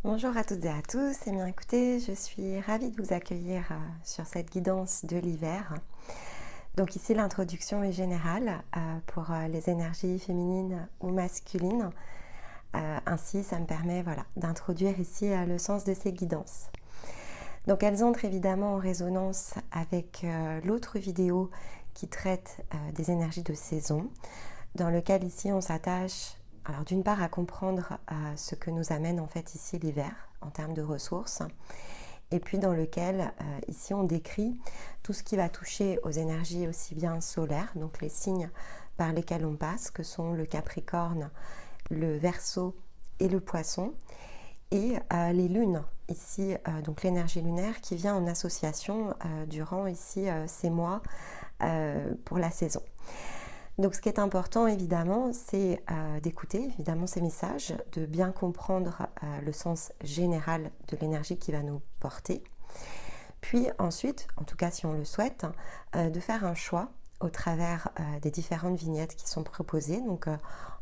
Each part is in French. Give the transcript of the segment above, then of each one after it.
Bonjour à toutes et à tous. Eh bien écoutez, je suis ravie de vous accueillir sur cette guidance de l'hiver. Donc ici l'introduction est générale pour les énergies féminines ou masculines. Ainsi ça me permet d'introduire ici le sens de ces guidances. Donc elles entrent évidemment en résonance avec l'autre vidéo qui traite des énergies de saison, dans lequel ici on s'attache alors d'une part à comprendre ce que nous amène en fait ici l'hiver en termes de ressources, et puis dans lequel ici on décrit tout ce qui va toucher aux énergies aussi bien solaires, donc les signes par lesquels on passe, que sont le Capricorne, le Verseau et le Poisson, et les lunes, ici donc l'énergie lunaire qui vient en association durant ici ces mois pour la saison. Donc ce qui est important évidemment, c'est d'écouter évidemment ces messages, de bien comprendre le sens général de l'énergie qui va nous porter. Puis ensuite, en tout cas si on le souhaite, de faire un choix au travers des différentes vignettes qui sont proposées, donc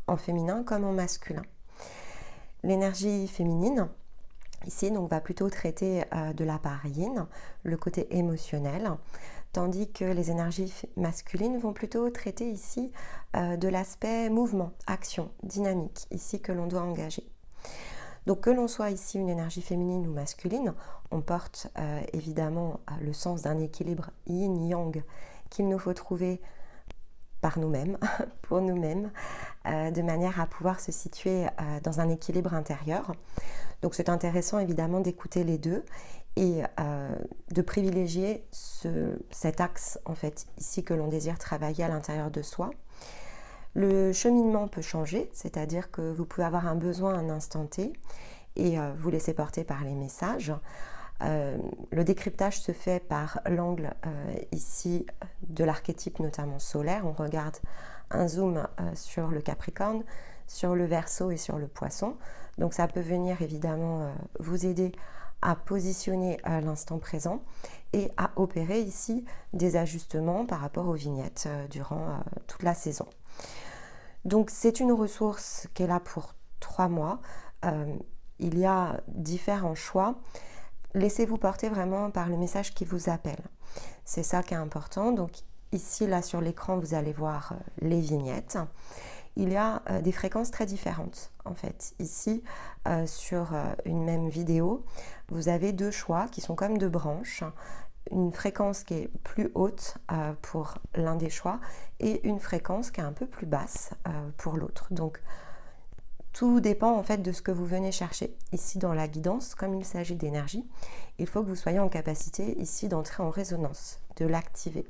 en féminin comme en masculin. L'énergie féminine, ici, donc, va plutôt traiter de la part yin, le côté émotionnel, tandis que les énergies masculines vont plutôt traiter ici de l'aspect mouvement, action, dynamique, ici que l'on doit engager. Donc que l'on soit ici une énergie féminine ou masculine, on porte évidemment le sens d'un équilibre yin-yang qu'il nous faut trouver par nous-mêmes, pour nous-mêmes, de manière à pouvoir se situer dans un équilibre intérieur. Donc c'est intéressant évidemment d'écouter les deux et de privilégier cet axe en fait ici que l'on désire travailler à l'intérieur de soi. Le cheminement peut changer, c'est-à-dire que vous pouvez avoir un besoin à un instant T et vous laisser porter par les messages. Le décryptage se fait par l'angle ici de l'archétype notamment solaire. On regarde un zoom sur le Capricorne, sur le Verseau et sur le Poisson. Donc ça peut venir évidemment vous aider à positionner l'instant présent et à opérer ici des ajustements par rapport aux vignettes durant toute la saison. Donc c'est une ressource qui est là pour 3 mois. Il y a différents choix. Laissez-vous porter vraiment par le message qui vous appelle. C'est ça qui est important. Donc ici, là sur l'écran, vous allez voir les vignettes. Il y a des fréquences très différentes en fait. Ici, sur une même vidéo, vous avez 2 choix qui sont comme 2 branches. Une fréquence qui est plus haute pour l'un des choix et une fréquence qui est un peu plus basse pour l'autre. Donc, tout dépend en fait de ce que vous venez chercher. Ici dans la guidance, comme il s'agit d'énergie, il faut que vous soyez en capacité ici d'entrer en résonance, de l'activer.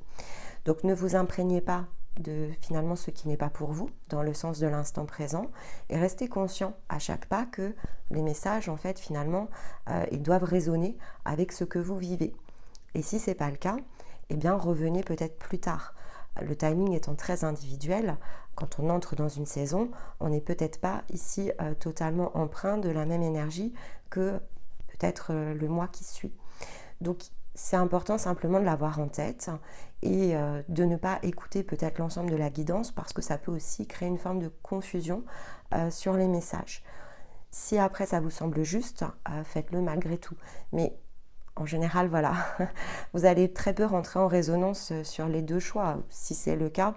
Donc ne vous imprégnez pas de finalement ce qui n'est pas pour vous, dans le sens de l'instant présent, et restez conscient à chaque pas que les messages en fait finalement ils doivent résonner avec ce que vous vivez. Et si ce n'est pas le cas, eh bien revenez peut-être plus tard. Le timing étant très individuel, quand on entre dans une saison, on n'est peut-être pas ici totalement empreint de la même énergie que peut-être le mois qui suit. Donc c'est important simplement de l'avoir en tête et de ne pas écouter peut-être l'ensemble de la guidance parce que ça peut aussi créer une forme de confusion sur les messages. Si après ça vous semble juste, faites-le malgré tout. Mais en général, voilà, vous allez très peu rentrer en résonance sur les 2 choix. Si c'est le cas,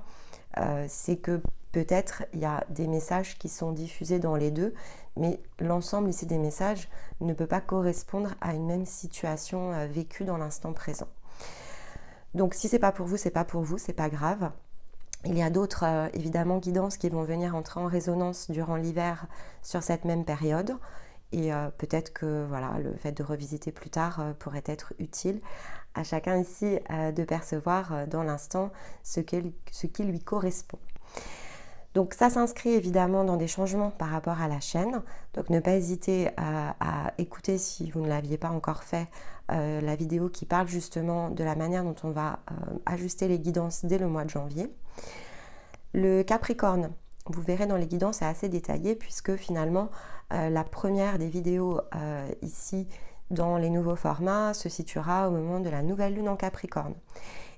c'est que peut-être il y a des messages qui sont diffusés dans les 2, mais l'ensemble ici des messages ne peut pas correspondre à une même situation vécue dans l'instant présent. Donc si c'est pas pour vous, c'est pas pour vous, c'est pas grave. Il y a d'autres évidemment guidances qui vont venir entrer en résonance durant l'hiver sur cette même période. Et peut-être que voilà, le fait de revisiter plus tard pourrait être utile à chacun ici de percevoir dans l'instant ce qui lui correspond. Donc ça s'inscrit évidemment dans des changements par rapport à la chaîne. Donc ne pas hésiter à écouter, si vous ne l'aviez pas encore fait, la vidéo qui parle justement de la manière dont on va ajuster les guidances dès le mois de janvier. Le Capricorne, vous verrez dans les guidances, c'est assez détaillé puisque finalement la première des vidéos ici dans les nouveaux formats se situera au moment de la nouvelle lune en Capricorne.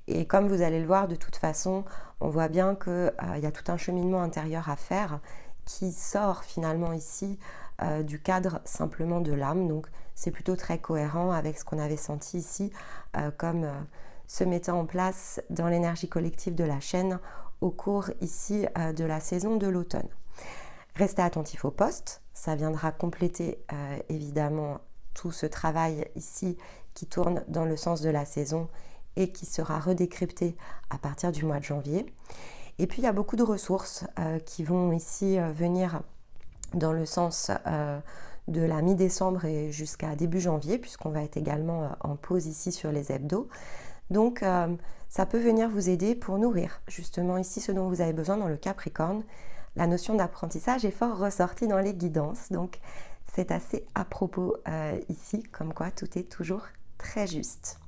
Et comme vous allez le voir, de toute façon, on voit bien qu'il y a tout un cheminement intérieur à faire qui sort finalement ici du cadre simplement de l'âme. Donc c'est plutôt très cohérent avec ce qu'on avait senti ici comme se mettant en place dans l'énergie collective de la chaîne au cours ici de la saison de l'automne. Restez attentifs au post, ça viendra compléter évidemment tout ce travail ici qui tourne dans le sens de la saison et qui sera redécrypté à partir du mois de janvier. Et puis il y a beaucoup de ressources qui vont ici venir dans le sens de la mi-décembre et jusqu'à début janvier, puisqu'on va être également en pause ici sur les hebdos. Donc ça peut venir vous aider pour nourrir justement ici ce dont vous avez besoin dans le Capricorne. La notion d'apprentissage est fort ressortie dans les guidances, donc c'est assez à propos ici, comme quoi tout est toujours très juste.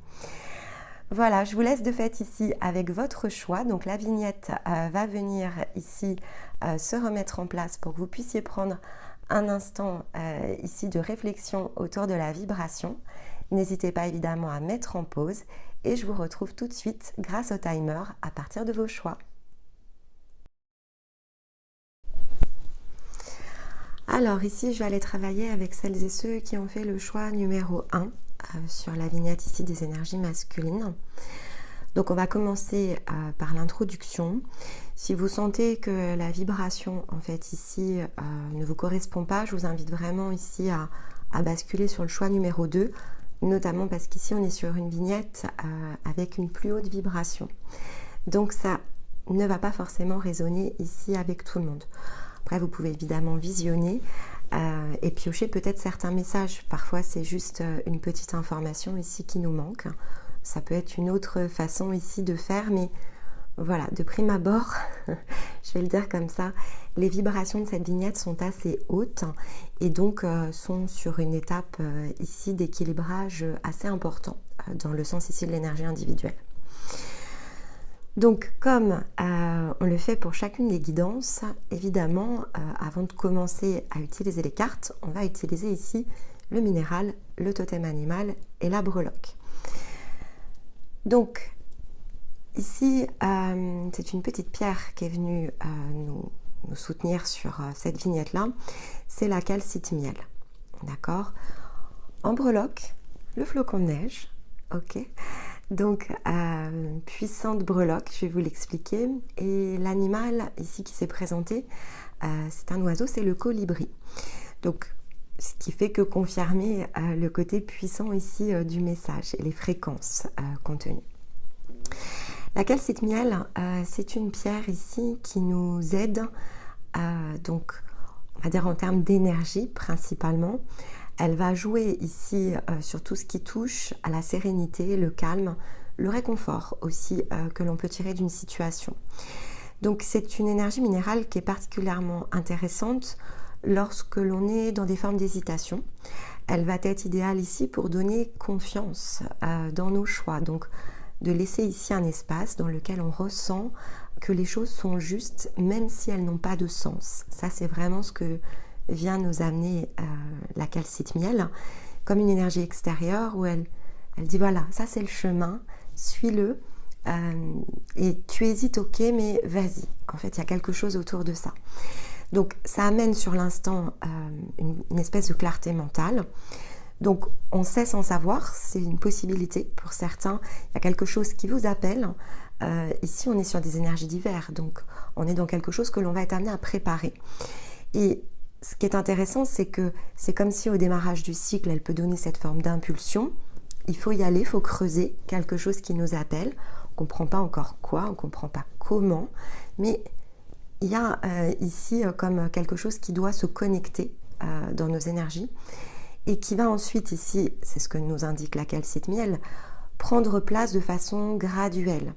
Voilà, je vous laisse de fait ici avec votre choix. Donc la vignette va venir ici se remettre en place pour que vous puissiez prendre un instant ici de réflexion autour de la vibration. N'hésitez pas évidemment à mettre en pause et je vous retrouve tout de suite grâce au timer à partir de vos choix. Alors ici, je vais aller travailler avec celles et ceux qui ont fait le choix numéro 1 sur la vignette ici des énergies masculines. Donc on va commencer par l'introduction. Si vous sentez que la vibration en fait ici ne vous correspond pas, je vous invite vraiment ici à basculer sur le choix numéro 2, notamment parce qu'ici on est sur une vignette avec une plus haute vibration. Donc ça ne va pas forcément résonner ici avec tout le monde. Après, vous pouvez évidemment visionner et piocher peut-être certains messages. Parfois, c'est juste une petite information ici qui nous manque. Ça peut être une autre façon ici de faire, mais voilà, de prime abord, je vais le dire comme ça, les vibrations de cette vignette sont assez hautes et donc sont sur une étape ici d'équilibrage assez important dans le sens ici de l'énergie individuelle. Donc comme on le fait pour chacune des guidances, évidemment, avant de commencer à utiliser les cartes, on va utiliser ici le minéral, le totem animal et la breloque. Donc ici, c'est une petite pierre qui est venue nous soutenir sur cette vignette-là, c'est la calcite miel, d'accord? En breloque, le flocon de neige, ok? Donc, puissante breloque, je vais vous l'expliquer. Et l'animal ici qui s'est présenté, c'est un oiseau, c'est le colibri. Donc, ce qui fait que confirmer le côté puissant ici du message et les fréquences contenues. La calcite miel, c'est une pierre ici qui nous aide, donc, on va dire en termes d'énergie principalement. Elle va jouer ici sur tout ce qui touche à la sérénité, le calme, le réconfort aussi que l'on peut tirer d'une situation. Donc c'est une énergie minérale qui est particulièrement intéressante lorsque l'on est dans des formes d'hésitation. Elle va être idéale ici pour donner confiance dans nos choix. Donc de laisser ici un espace dans lequel on ressent que les choses sont justes même si elles n'ont pas de sens. Ça c'est vraiment ce que vient nous amener la calcite miel comme une énergie extérieure où elle dit voilà, ça c'est le chemin, suis-le et tu hésites, ok, mais vas-y. En fait, il y a quelque chose autour de ça. Donc, ça amène sur l'instant une espèce de clarté mentale. Donc, on sait sans savoir, c'est une possibilité pour certains. Il y a quelque chose qui vous appelle. Ici, on est sur des énergies diverses, donc on est dans quelque chose que l'on va être amené à préparer. Et ce qui est intéressant, c'est que c'est comme si au démarrage du cycle, elle peut donner cette forme d'impulsion. Il faut y aller, il faut creuser quelque chose qui nous appelle. On ne comprend pas encore quoi, on ne comprend pas comment, mais il y a ici comme quelque chose qui doit se connecter dans nos énergies et qui va ensuite ici, c'est ce que nous indique la calcite miel, prendre place de façon graduelle.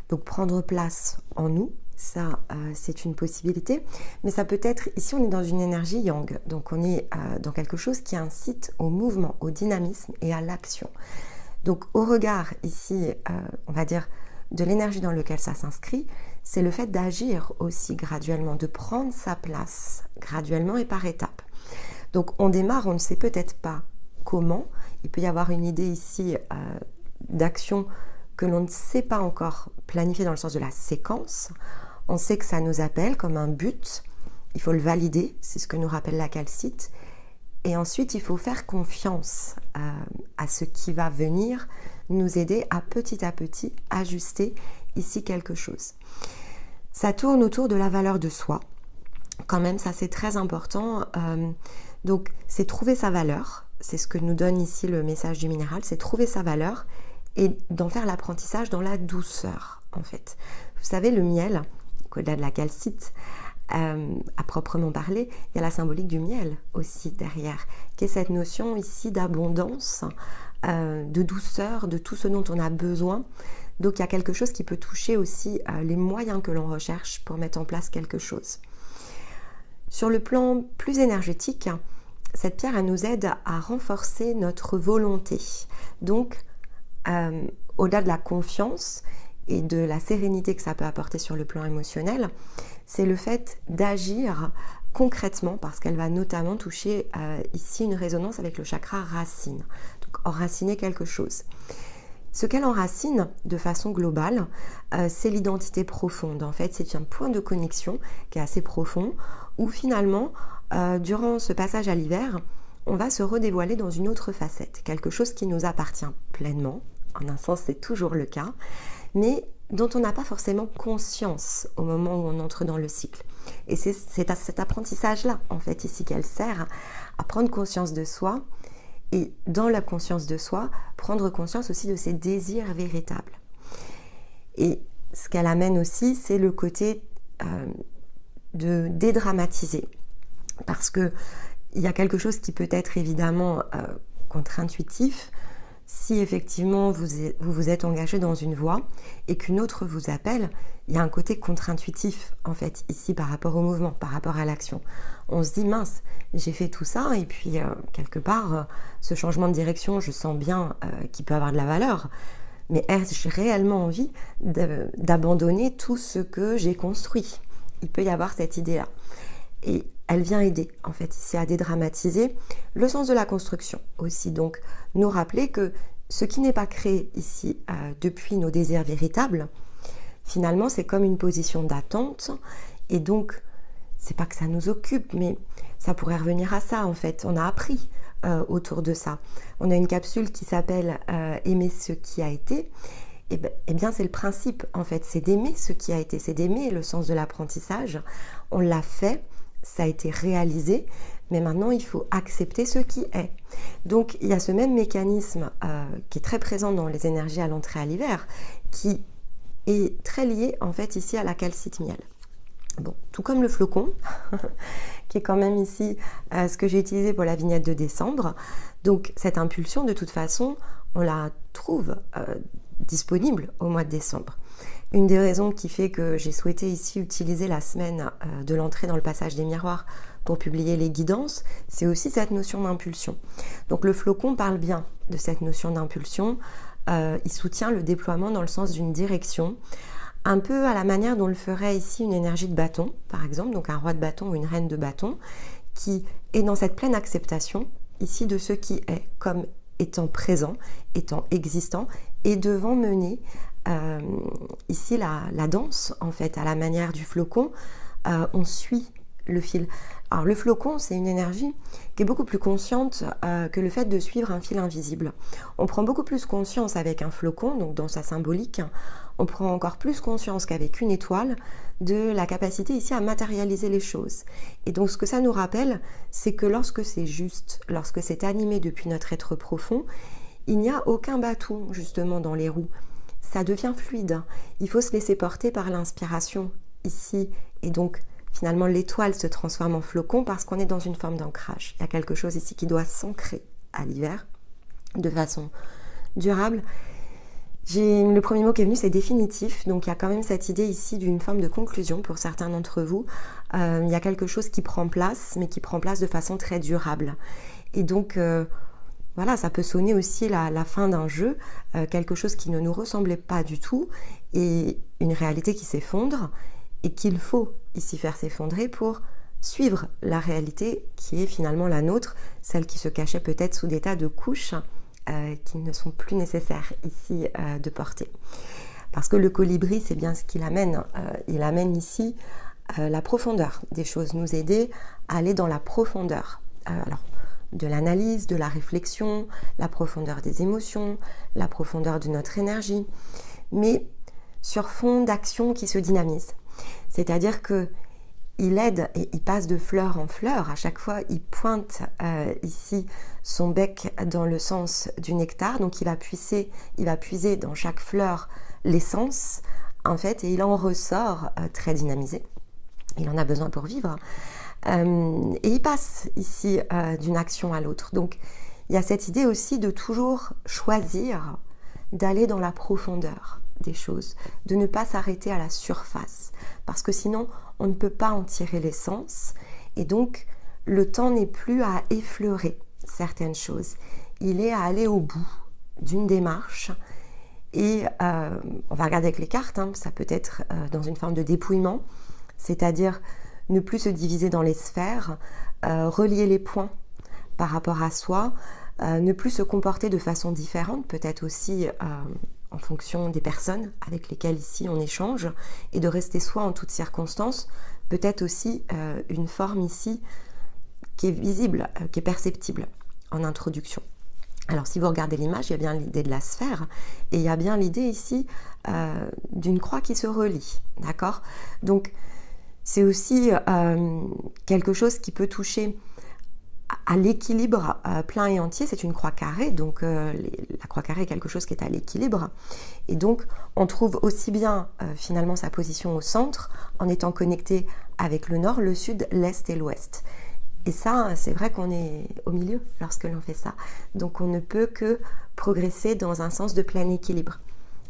Donc prendre place en nous, ça c'est une possibilité, mais ça peut être, ici on est dans une énergie yang, donc on est dans quelque chose qui incite au mouvement, au dynamisme et à l'action. Donc au regard ici, on va dire, de l'énergie dans laquelle ça s'inscrit, c'est le fait d'agir aussi graduellement, de prendre sa place graduellement et par étapes. Donc on démarre, on ne sait peut-être pas comment, il peut y avoir une idée ici d'action que l'on ne sait pas encore planifier dans le sens de la séquence. On sait que ça nous appelle comme un but il faut le valider, c'est ce que nous rappelle la calcite. Et ensuite, il faut faire confiance à ce qui va venir nous aider à petit ajuster ici quelque chose. Ça tourne autour de la valeur de soi. Quand même, ça c'est très important. Donc, c'est trouver sa valeur. C'est ce que nous donne ici le message du minéral. C'est trouver sa valeur et d'en faire l'apprentissage dans la douceur, en fait. Vous savez, le miel, au-delà de la calcite, à proprement parler, il y a la symbolique du miel aussi derrière, qui est cette notion ici d'abondance, de douceur, de tout ce dont on a besoin. Donc, il y a quelque chose qui peut toucher aussi les moyens que l'on recherche pour mettre en place quelque chose. Sur le plan plus énergétique, cette pierre, elle nous aide à renforcer notre volonté. Donc, au-delà de la confiance et de la sérénité que ça peut apporter sur le plan émotionnel, c'est le fait d'agir concrètement, parce qu'elle va notamment toucher ici une résonance avec le chakra racine. Donc, enraciner quelque chose. Ce qu'elle enracine de façon globale, c'est l'identité profonde. En fait, c'est un point de connexion qui est assez profond, où finalement, durant ce passage à l'hiver, on va se redévoiler dans une autre facette, quelque chose qui nous appartient pleinement. En un sens, c'est toujours le cas, mais dont on n'a pas forcément conscience au moment où on entre dans le cycle. Et c'est à cet apprentissage-là, en fait, ici, qu'elle sert à prendre conscience de soi, et dans la conscience de soi, prendre conscience aussi de ses désirs véritables. Et ce qu'elle amène aussi, c'est le côté de dédramatiser. Parce qu'il y a quelque chose qui peut être évidemment contre-intuitif. Si effectivement vous vous êtes engagé dans une voie et qu'une autre vous appelle, il y a un côté contre-intuitif en fait ici par rapport au mouvement, par rapport à l'action. On se dit mince, j'ai fait tout ça et puis quelque part ce changement de direction, je sens bien qu'il peut avoir de la valeur. Mais ai-je réellement envie d'abandonner tout ce que j'ai construit? Il peut y avoir cette idée-là. Et elle vient aider, en fait, ici à dédramatiser le sens de la construction aussi. Donc, nous rappeler que ce qui n'est pas créé ici depuis nos désirs véritables, finalement, c'est comme une position d'attente. Et donc, c'est pas que ça nous occupe, mais ça pourrait revenir à ça, en fait. On a appris autour de ça. On a une capsule qui s'appelle « Aimer ce qui a été ». Eh bien, c'est le principe, en fait. C'est d'aimer ce qui a été. C'est d'aimer le sens de l'apprentissage. On l'a fait. Ça a été réalisé, mais maintenant il faut accepter ce qui est. Donc il y a ce même mécanisme qui est très présent dans les énergies à l'entrée à l'hiver, qui est très lié en fait ici à la calcite miel. Bon, tout comme le flocon, qui est quand même ici ce que j'ai utilisé pour la vignette de décembre. Donc cette impulsion, de toute façon, on la trouve disponible au mois de décembre. Une des raisons qui fait que j'ai souhaité ici utiliser la semaine de l'entrée dans le passage des miroirs pour publier les guidances, c'est aussi cette notion d'impulsion. Donc le flocon parle bien de cette notion d'impulsion, il soutient le déploiement dans le sens d'une direction, un peu à la manière dont le ferait ici une énergie de bâton, par exemple, donc un roi de bâton ou une reine de bâton, qui est dans cette pleine acceptation ici de ce qui est, comme étant présent, étant existant, et devant mener ici la danse, en fait, à la manière du flocon, on suit le fil. Alors le flocon, c'est une énergie qui est beaucoup plus consciente que le fait de suivre un fil invisible. On prend beaucoup plus conscience avec un flocon, donc dans sa symbolique, on prend encore plus conscience qu'avec une étoile de la capacité ici à matérialiser les choses. Et donc ce que ça nous rappelle, c'est que lorsque c'est juste, lorsque c'est animé depuis notre être profond, il n'y a aucun bâton justement dans les roues. Ça devient fluide. Il faut se laisser porter par l'inspiration ici. Et donc, finalement, l'étoile se transforme en flocon parce qu'on est dans une forme d'ancrage. Il y a quelque chose ici qui doit s'ancrer à l'hiver de façon durable. Le premier mot qui est venu, c'est définitif. Donc, il y a quand même cette idée ici d'une forme de conclusion pour certains d'entre vous. Il y a quelque chose qui prend place, mais qui prend place de façon très durable. Et donc, voilà, ça peut sonner aussi la fin d'un jeu, quelque chose qui ne nous ressemblait pas du tout, et une réalité qui s'effondre, et qu'il faut ici faire s'effondrer pour suivre la réalité qui est finalement la nôtre, celle qui se cachait peut-être sous des tas de couches qui ne sont plus nécessaires ici de porter. Parce que le colibri, c'est bien ce qu'il amène. Il amène ici la profondeur des choses, nous aider à aller dans la profondeur. Alors, de l'analyse, de la réflexion, la profondeur des émotions, la profondeur de notre énergie, mais sur fond d'action qui se dynamise. C'est-à-dire que il aide et il passe de fleur en fleur. À chaque fois, il pointe ici son bec dans le sens du nectar. Donc, il va puiser dans chaque fleur l'essence, en fait, et il en ressort très dynamisé. Il en a besoin pour vivre. Et il passe ici d'une action à l'autre. Donc, il y a cette idée aussi de toujours choisir d'aller dans la profondeur des choses, de ne pas s'arrêter à la surface, parce que sinon on ne peut pas en tirer l'essence, et donc le temps n'est plus à effleurer certaines choses, il est à aller au bout d'une démarche, et on va regarder avec les cartes, hein, ça peut être dans une forme de dépouillement, c'est-à-dire ne plus se diviser dans les sphères, relier les points par rapport à soi, ne plus se comporter de façon différente, peut-être aussi en fonction des personnes avec lesquelles ici on échange, et de rester soi en toutes circonstances, peut-être aussi une forme ici qui est visible, qui est perceptible en introduction. Alors si vous regardez l'image, il y a bien l'idée de la sphère, et il y a bien l'idée ici d'une croix qui se relie, d'accord ? Donc c'est aussi quelque chose qui peut toucher à l'équilibre plein et entier. C'est une croix carrée, donc la croix carrée est quelque chose qui est à l'équilibre, et donc on trouve aussi bien finalement sa position au centre en étant connecté avec le nord, le sud, l'est et l'ouest. Et ça, c'est vrai qu'on est au milieu lorsque l'on fait ça, donc on ne peut que progresser dans un sens de plein équilibre.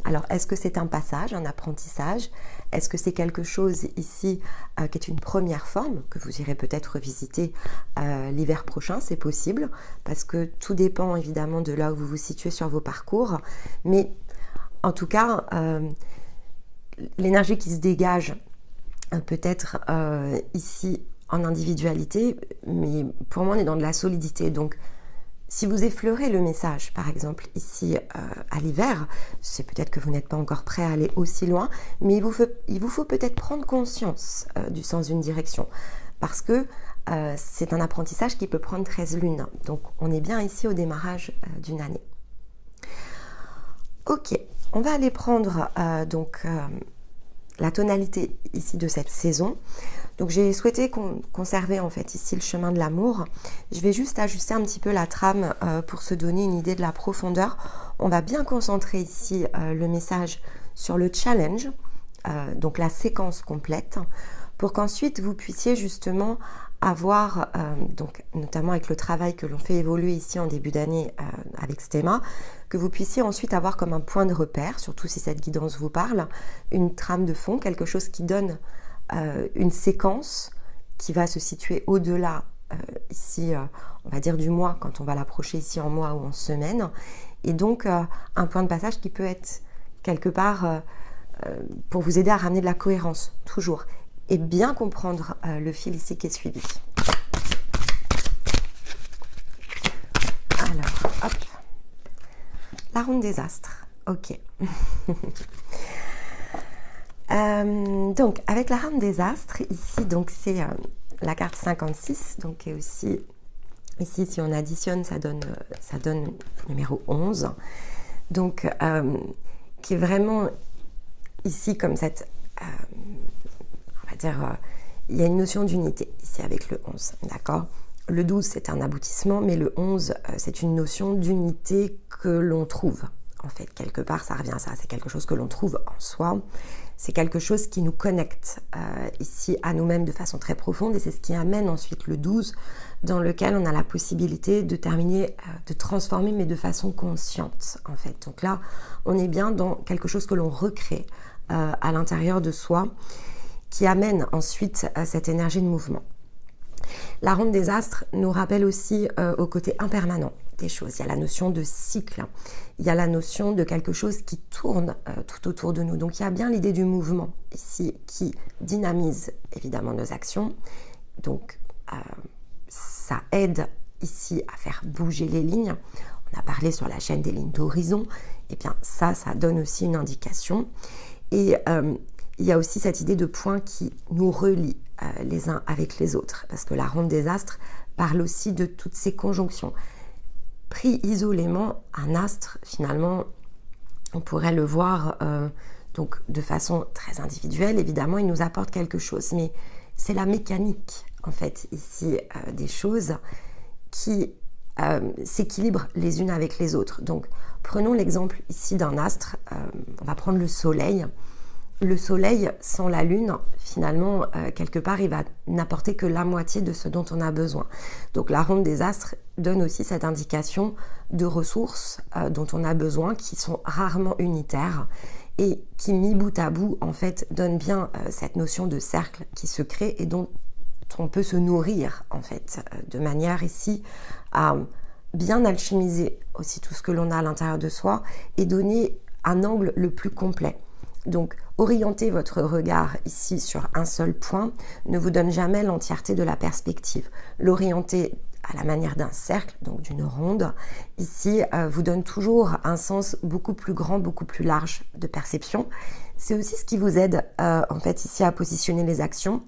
Alors, est-ce que c'est un passage, un apprentissage? Est-ce que c'est quelque chose ici qui est une première forme, que vous irez peut-être revisiter l'hiver prochain? C'est possible, parce que tout dépend évidemment de là où vous vous situez sur vos parcours. Mais en tout cas, l'énergie qui se dégage peut-être ici en individualité, mais pour moi on est dans de la solidité. Donc, si vous effleurez le message, par exemple, ici à l'hiver, c'est peut-être que vous n'êtes pas encore prêt à aller aussi loin, mais il vous faut peut-être prendre conscience du sens d'une direction, parce que c'est un apprentissage qui peut prendre 13 lunes. Donc, on est bien ici au démarrage d'une année. Ok, on va aller prendre la tonalité ici de cette saison. Donc j'ai souhaité conserver en fait ici le chemin de l'amour. Je vais juste ajuster un petit peu la trame pour se donner une idée de la profondeur. On va bien concentrer ici le message sur le challenge, donc la séquence complète, pour qu'ensuite vous puissiez justement avoir, donc notamment avec le travail que l'on fait évoluer ici en début d'année avec Stéma, que vous puissiez ensuite avoir comme un point de repère, surtout si cette guidance vous parle, une trame de fond, quelque chose qui donne une séquence qui va se situer au-delà ici, on va dire du mois, quand on va l'approcher ici en mois ou en semaine, et donc un point de passage qui peut être quelque part pour vous aider à ramener de la cohérence, toujours, et bien comprendre le fil ici qui est suivi. Alors, hop, la ronde des astres, ok. Donc avec la rame des astres, ici donc c'est la carte 56, donc et aussi ici si on additionne ça donne numéro 11, donc qui est vraiment ici comme cette, on va dire, il y a une notion d'unité ici avec le 11, d'accord? Le 12 c'est un aboutissement, mais le 11 c'est une notion d'unité que l'on trouve. En fait, quelque part, ça revient à ça. C'est quelque chose que l'on trouve en soi. C'est quelque chose qui nous connecte ici à nous-mêmes de façon très profonde. Et c'est ce qui amène ensuite le 12, dans lequel on a la possibilité de terminer, de transformer, mais de façon consciente, en fait. Donc là, on est bien dans quelque chose que l'on recrée à l'intérieur de soi, qui amène ensuite cette énergie de mouvement. La ronde des astres nous rappelle aussi au côté impermanent des choses. Il y a la notion de cycle, il y a la notion de quelque chose qui tourne tout autour de nous. Donc il y a bien l'idée du mouvement ici qui dynamise évidemment nos actions. Donc ça aide ici à faire bouger les lignes. On a parlé sur la chaîne des lignes d'horizon. Et bien ça donne aussi une indication. Et il y a aussi cette idée de point qui nous relie les uns avec les autres, parce que la ronde des astres parle aussi de toutes ces conjonctions. Pris isolément, un astre, finalement, on pourrait le voir donc de façon très individuelle, évidemment, il nous apporte quelque chose, mais c'est la mécanique, en fait, ici, des choses qui s'équilibrent les unes avec les autres. Donc, prenons l'exemple ici d'un astre, on va prendre le soleil. Le soleil, sans la lune, finalement, quelque part, il va n'apporter que la moitié de ce dont on a besoin. Donc la ronde des astres donne aussi cette indication de ressources dont on a besoin, qui sont rarement unitaires et qui, mis bout à bout, en fait, donnent bien cette notion de cercle qui se crée et dont on peut se nourrir, en fait, de manière ici à bien alchimiser aussi tout ce que l'on a à l'intérieur de soi et donner un angle le plus complet. Donc, orienter votre regard ici sur un seul point ne vous donne jamais l'entièreté de la perspective. L'orienter à la manière d'un cercle, donc d'une ronde, ici vous donne toujours un sens beaucoup plus grand, beaucoup plus large de perception. C'est aussi ce qui vous aide en fait ici à positionner les actions.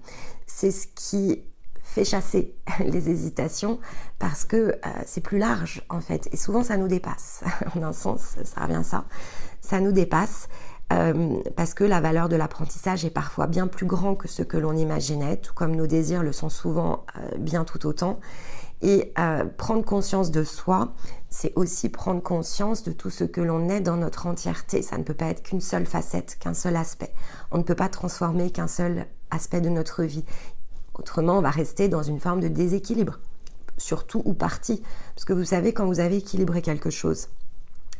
C'est ce qui fait chasser les hésitations parce que c'est plus large en fait. Et souvent ça nous dépasse. En un sens, ça revient à ça. Ça nous dépasse. Parce que la valeur de l'apprentissage est parfois bien plus grand que ce que l'on imaginait, tout comme nos désirs le sont souvent bien tout autant. Et prendre conscience de soi, c'est aussi prendre conscience de tout ce que l'on est dans notre entièreté. Ça ne peut pas être qu'une seule facette, qu'un seul aspect. On ne peut pas transformer qu'un seul aspect de notre vie. Autrement, on va rester dans une forme de déséquilibre, surtout ou partie. Parce que vous savez, quand vous avez équilibré quelque chose,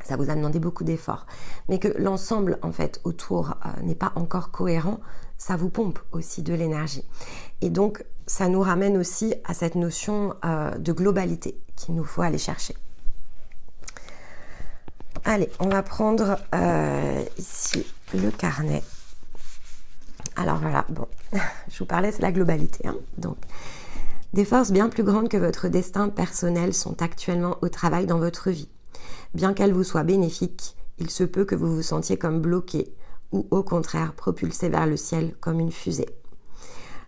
ça vous a demandé beaucoup d'efforts, mais que l'ensemble en fait autour n'est pas encore cohérent, ça vous pompe aussi de l'énergie. Et donc ça nous ramène aussi à cette notion de globalité qu'il nous faut aller chercher. Allez, on va prendre ici le carnet. Alors voilà, bon, je vous parlais, c'est la globalité. Donc, des forces bien plus grandes que votre destin personnel sont actuellement au travail dans votre vie. Bien qu'elle vous soit bénéfique, il se peut que vous vous sentiez comme bloqué ou au contraire propulsé vers le ciel comme une fusée.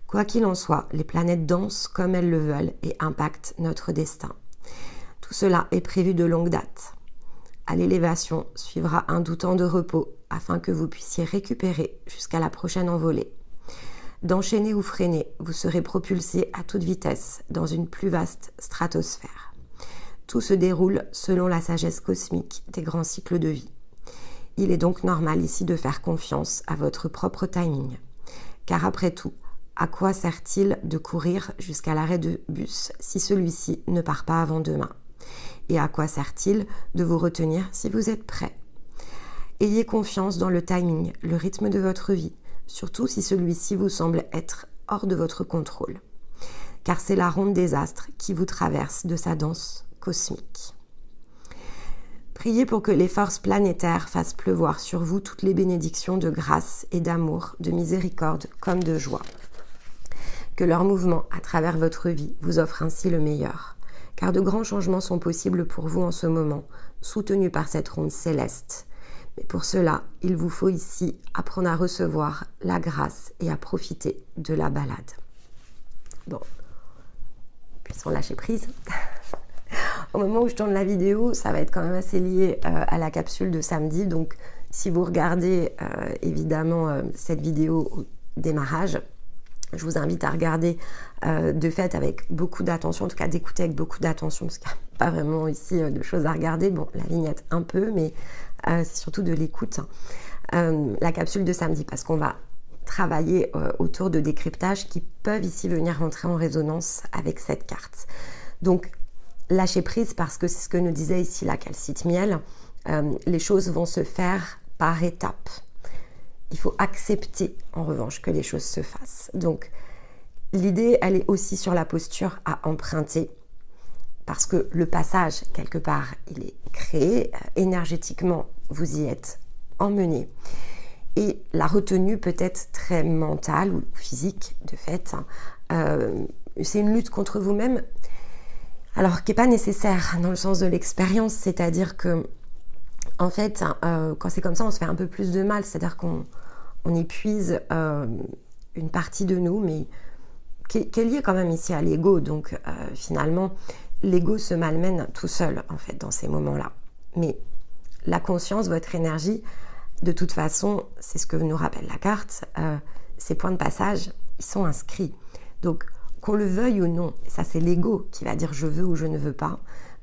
Quoi qu'il en soit, les planètes dansent comme elles le veulent et impactent notre destin. Tout cela est prévu de longue date. À l'élévation suivra un doux temps de repos afin que vous puissiez récupérer jusqu'à la prochaine envolée. D'enchaîner ou freiner, vous serez propulsé à toute vitesse dans une plus vaste stratosphère. Tout se déroule selon la sagesse cosmique des grands cycles de vie. Il est donc normal ici de faire confiance à votre propre timing. Car après tout, à quoi sert-il de courir jusqu'à l'arrêt de bus si celui-ci ne part pas avant demain ? Et à quoi sert-il de vous retenir si vous êtes prêt ? Ayez confiance dans le timing, le rythme de votre vie, surtout si celui-ci vous semble être hors de votre contrôle. Car c'est la ronde des astres qui vous traverse de sa danse cosmique. Priez pour que les forces planétaires fassent pleuvoir sur vous toutes les bénédictions de grâce et d'amour, de miséricorde comme de joie. Que leur mouvement à travers votre vie vous offre ainsi le meilleur, car de grands changements sont possibles pour vous en ce moment, soutenus par cette ronde céleste. Mais pour cela, il vous faut ici apprendre à recevoir la grâce et à profiter de la balade. Bon, puissions lâcher prise. Au moment où je tourne la vidéo, ça va être quand même assez lié à la capsule de samedi. Donc, si vous regardez évidemment cette vidéo au démarrage, je vous invite à regarder de fait avec beaucoup d'attention, en tout cas d'écouter avec beaucoup d'attention, parce qu'il n'y a pas vraiment ici de choses à regarder. Bon, la vignette un peu, mais c'est surtout de l'écoute. La capsule de samedi, parce qu'on va travailler autour de décryptages qui peuvent ici venir rentrer en résonance avec cette carte. Donc, lâcher prise parce que c'est ce que nous disait ici la calcite miel. Les choses vont se faire par étapes. Il faut accepter en revanche que les choses se fassent. Donc l'idée, elle est aussi sur la posture à emprunter parce que le passage, quelque part, il est créé. Énergétiquement, vous y êtes emmené. Et la retenue peut être très mentale ou physique, de fait. C'est une lutte contre vous-même. Alors, qui n'est pas nécessaire dans le sens de l'expérience, c'est-à-dire que, en fait, quand c'est comme ça, on se fait un peu plus de mal, c'est-à-dire qu'on on épuise une partie de nous, mais qui est liée quand même ici à l'ego. Donc finalement, l'ego se malmène tout seul en fait dans ces moments-là. Mais la conscience, votre énergie, de toute façon, c'est ce que nous rappelle la carte, ces points de passage, ils sont inscrits. Donc qu'on le veuille ou non, ça c'est l'ego qui va dire je veux ou je ne veux pas,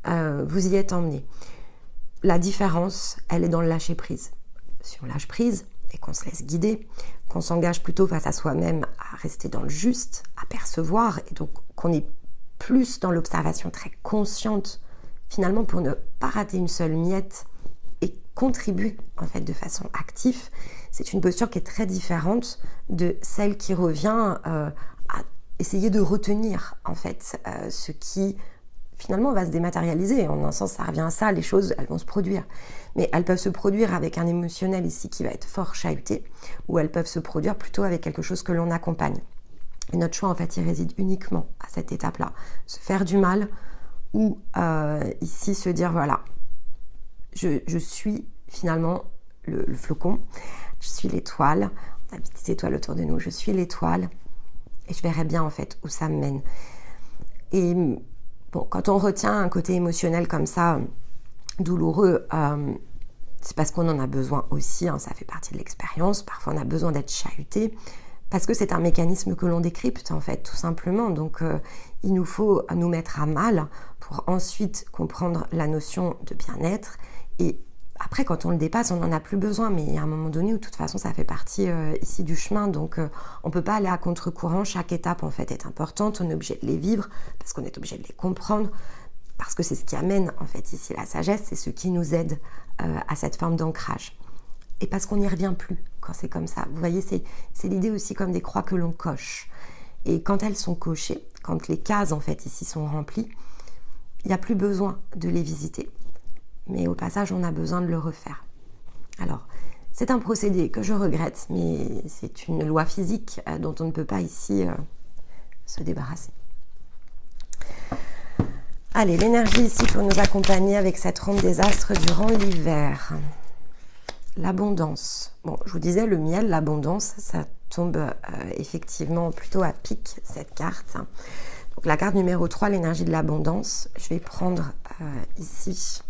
vous y êtes emmené. La différence, elle est dans le lâcher prise. Si on lâche prise et qu'on se laisse guider, qu'on s'engage plutôt face à soi-même à rester dans le juste, à percevoir, et donc qu'on est plus dans l'observation très consciente, finalement pour ne pas rater une seule miette et contribuer en fait de façon active, c'est une posture qui est très différente de celle qui revient à essayer de retenir en fait ce qui finalement va se dématérialiser. En un sens, ça revient à ça, les choses, elles vont se produire. Mais elles peuvent se produire avec un émotionnel ici qui va être fort chahuté, ou elles peuvent se produire plutôt avec quelque chose que l'on accompagne. Et notre choix, en fait, il réside uniquement à cette étape-là. Se faire du mal, ou ici se dire, voilà, je suis finalement le flocon, je suis l'étoile, la petite étoile autour de nous, je suis l'étoile, et je verrai bien, en fait, où ça me mène. Et bon, quand on retient un côté émotionnel comme ça, douloureux, c'est parce qu'on en a besoin aussi, hein, ça fait partie de l'expérience. Parfois, on a besoin d'être chahuté, parce que c'est un mécanisme que l'on décrypte, en fait, tout simplement. Donc, il nous faut nous mettre à mal pour ensuite comprendre la notion de bien-être. Et après, quand on le dépasse, on n'en a plus besoin. Mais il y a un moment donné où, de toute façon, ça fait partie ici du chemin. Donc, on ne peut pas aller à contre-courant. Chaque étape, en fait, est importante. On est obligé de les vivre parce qu'on est obligé de les comprendre. Parce que c'est ce qui amène, en fait, ici la sagesse. C'est ce qui nous aide à cette forme d'ancrage. Et parce qu'on n'y revient plus quand c'est comme ça. Vous voyez, c'est l'idée aussi comme des croix que l'on coche. Et quand elles sont cochées, quand les cases, en fait, ici sont remplies, il n'y a plus besoin de les visiter. Mais au passage, on a besoin de le refaire. Alors, c'est un procédé que je regrette, mais c'est une loi physique dont on ne peut pas ici se débarrasser. Allez, l'énergie ici pour nous accompagner avec cette ronde des astres durant l'hiver. L'abondance. Bon, je vous disais, le miel, l'abondance, ça tombe effectivement plutôt à pic, cette carte. Donc la carte numéro 3, l'énergie de l'abondance. Je vais prendre ici,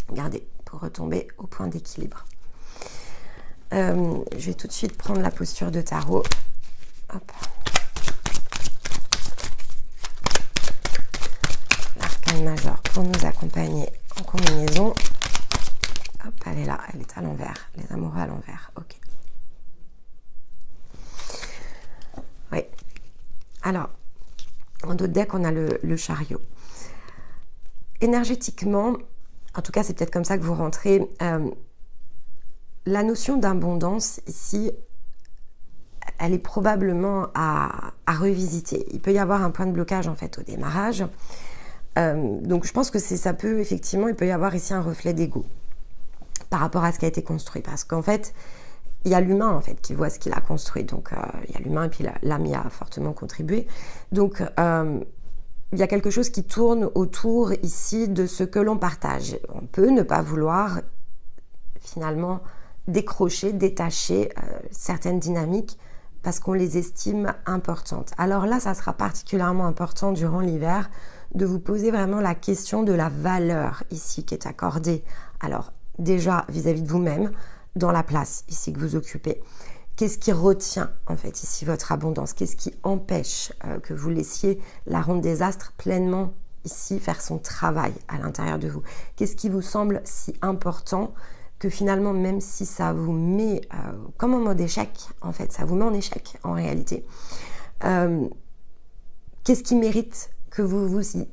regardez, pour retomber au point d'équilibre. Je vais tout de suite prendre la posture de tarot. Hop. L'arcane majeur pour nous accompagner en combinaison. Hop, elle est là, elle est à l'envers, les amoureux à l'envers, ok. Oui, alors, en d'autres decks, on a le chariot. Énergétiquement, en tout cas, c'est peut-être comme ça que vous rentrez, la notion d'abondance, ici, elle est probablement à revisiter. Il peut y avoir un point de blocage, en fait, au démarrage. Donc, je pense que ça peut, effectivement, il peut y avoir ici un reflet d'ego par rapport à ce qui a été construit, parce qu'en fait il y a l'humain en fait qui voit ce qu'il a construit, donc il y a l'humain et puis l'âme y a fortement contribué, donc il y a quelque chose qui tourne autour ici de ce que l'on partage. On peut ne pas vouloir finalement décrocher, détacher certaines dynamiques parce qu'on les estime importantes. Alors là, ça sera particulièrement important durant l'hiver de vous poser vraiment la question de la valeur ici qui est accordée. Alors déjà vis-à-vis de vous-même, dans la place ici que vous occupez. Qu'est-ce qui retient en fait ici votre abondance? Qu'est-ce qui empêche que vous laissiez la ronde des astres pleinement ici faire son travail à l'intérieur de vous? Qu'est-ce qui vous semble si important que finalement, même si ça vous met comme en mode échec, en fait, ça vous met en échec en réalité. Qu'est-ce qui mérite que vous vous y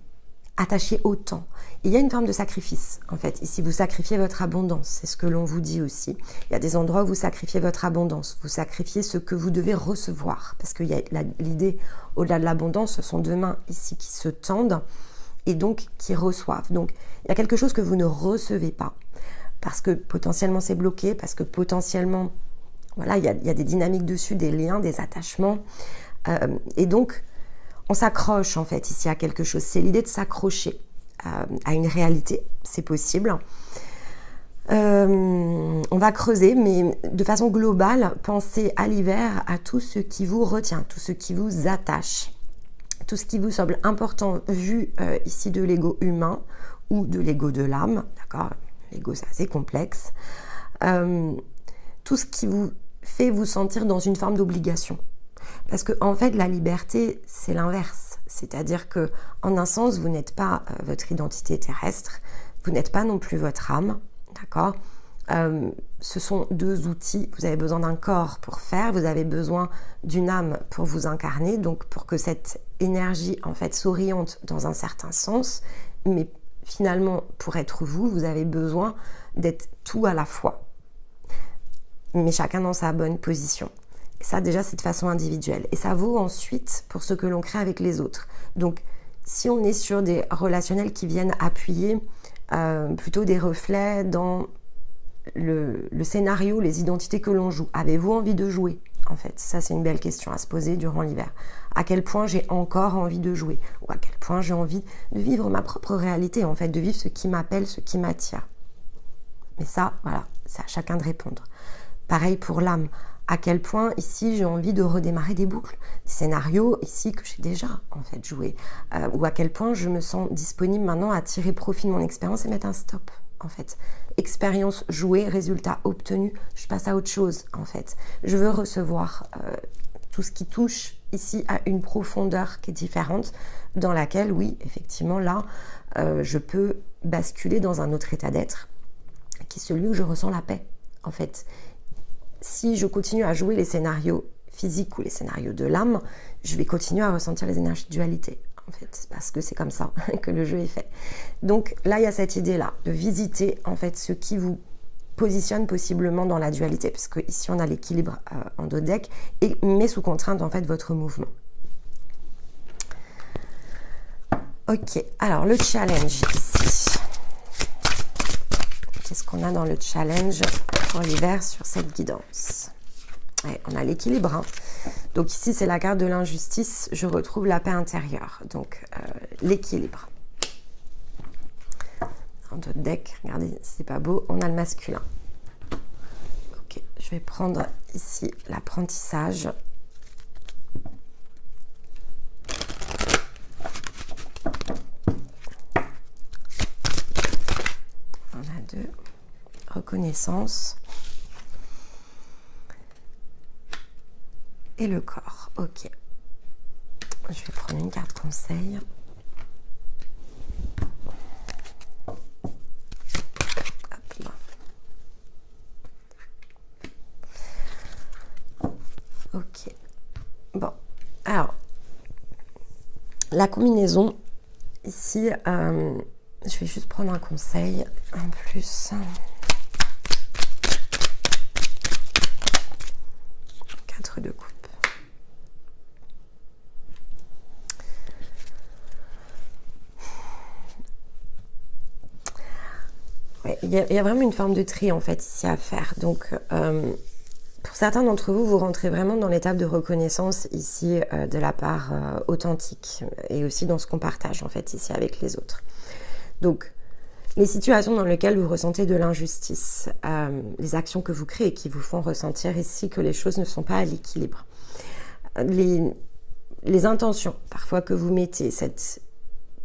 attachiez autant? Il y a une forme de sacrifice, en fait. Ici, vous sacrifiez votre abondance, c'est ce que l'on vous dit aussi. Il y a des endroits où vous sacrifiez votre abondance, vous sacrifiez ce que vous devez recevoir, parce qu'il y a l'idée, au-delà de l'abondance, ce sont deux mains ici qui se tendent et donc qui reçoivent. Donc, il y a quelque chose que vous ne recevez pas, parce que potentiellement c'est bloqué, parce que potentiellement, voilà, il y a des dynamiques dessus, des liens, des attachements, et donc, on s'accroche en fait ici à quelque chose. C'est l'idée de s'accrocher à une réalité, c'est possible. On va creuser, mais de façon globale, pensez à l'hiver à tout ce qui vous retient, tout ce qui vous attache, tout ce qui vous semble important vu ici de l'ego humain ou de l'ego de l'âme, d'accord? L'ego c'est assez complexe. Tout ce qui vous fait vous sentir dans une forme d'obligation. Parce que en fait, la liberté, c'est l'inverse. C'est-à-dire que, en un sens, vous n'êtes pas votre identité terrestre, vous n'êtes pas non plus votre âme, d'accord? Ce sont deux outils. Vous avez besoin d'un corps pour faire, vous avez besoin d'une âme pour vous incarner, donc pour que cette énergie, en fait, s'oriente dans un certain sens, mais finalement, pour être vous, vous avez besoin d'être tout à la fois. Mais chacun dans sa bonne position. Et ça, déjà, c'est de façon individuelle. Et ça vaut ensuite pour ce que l'on crée avec les autres. Donc, si on est sur des relationnels qui viennent appuyer plutôt des reflets dans le scénario, les identités que l'on joue, avez-vous envie de jouer, en fait? Ça, c'est une belle question à se poser durant l'hiver. À quel point j'ai encore envie de jouer? Ou à quel point j'ai envie de vivre ma propre réalité, en fait, de vivre ce qui m'appelle, ce qui m'attire. Mais ça, voilà, c'est à chacun de répondre. Pareil pour l'âme. À quel point ici j'ai envie de redémarrer des boucles, des scénarios ici que j'ai déjà en fait joué, ou à quel point je me sens disponible maintenant à tirer profit de mon expérience et mettre un stop en fait. Expérience jouée, résultat obtenu, je passe à autre chose en fait. Je veux recevoir tout ce qui touche ici à une profondeur qui est différente, dans laquelle oui effectivement là je peux basculer dans un autre état d'être, qui est celui où je ressens la paix en fait. Si je continue à jouer les scénarios physiques ou les scénarios de l'âme, je vais continuer à ressentir les énergies de dualité, en fait, parce que c'est comme ça que le jeu est fait. Donc là, il y a cette idée-là, de visiter, en fait, ce qui vous positionne possiblement dans la dualité, parce que ici, on a l'équilibre en dos deck, et met sous contrainte, en fait, votre mouvement. Ok, alors le challenge ici. Qu'est-ce qu'on a dans le challenge pour l'hiver sur cette guidance? Ouais, on a l'équilibre. Hein. Donc ici, c'est la carte de l'injustice. Je retrouve la paix intérieure. Donc, l'équilibre. Dans notre deck, regardez, c'est pas beau. On a le masculin. Ok, je vais prendre ici l'apprentissage. On a deux. Reconnaissance. Et le corps. Ok. Je vais prendre une carte conseil. Hop là. Ok. Bon. Alors, la combinaison, ici, je vais juste prendre un conseil en plus. 4 de coupe. Ouais, il y a vraiment une forme de tri en fait ici à faire. Donc, pour certains d'entre vous, vous rentrez vraiment dans l'étape de reconnaissance ici de la part authentique et aussi dans ce qu'on partage en fait ici avec les autres. Donc, les situations dans lesquelles vous ressentez de l'injustice, les actions que vous créez qui vous font ressentir ici que les choses ne sont pas à l'équilibre, les intentions parfois que vous mettez, cette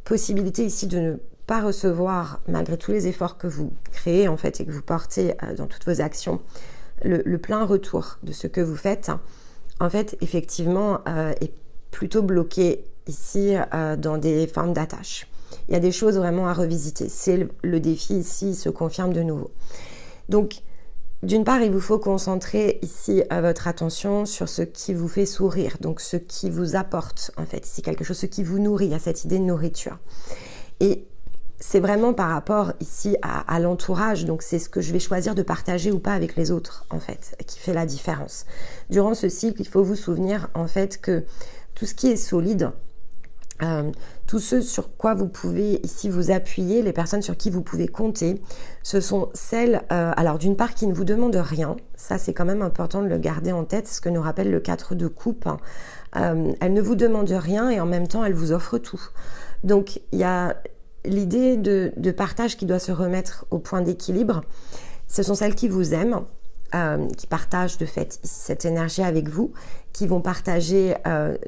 possibilité ici de ne pas recevoir malgré tous les efforts que vous créez en fait et que vous portez dans toutes vos actions, le plein retour de ce que vous faites, en fait effectivement est plutôt bloqué ici dans des formes d'attache. Il y a des choses vraiment à revisiter. C'est le défi ici, il se confirme de nouveau. Donc, d'une part, il vous faut concentrer ici votre attention sur ce qui vous fait sourire, donc ce qui vous apporte, en fait, ici quelque chose, ce qui vous nourrit, à cette idée de nourriture. Et c'est vraiment par rapport ici à l'entourage, donc c'est ce que je vais choisir de partager ou pas avec les autres, en fait, qui fait la différence. Durant ce cycle, il faut vous souvenir, en fait, que tout ce qui est solide, tout ce sur quoi vous pouvez ici vous appuyer, les personnes sur qui vous pouvez compter, ce sont celles, alors d'une part qui ne vous demandent rien, ça c'est quand même important de le garder en tête, ce que nous rappelle le 4 de coupe, elles ne vous demandent rien et en même temps elles vous offrent tout. Donc il y a l'idée de partage qui doit se remettre au point d'équilibre ce sont celles qui vous aiment, qui partagent de fait ici cette énergie avec vous, qui vont partager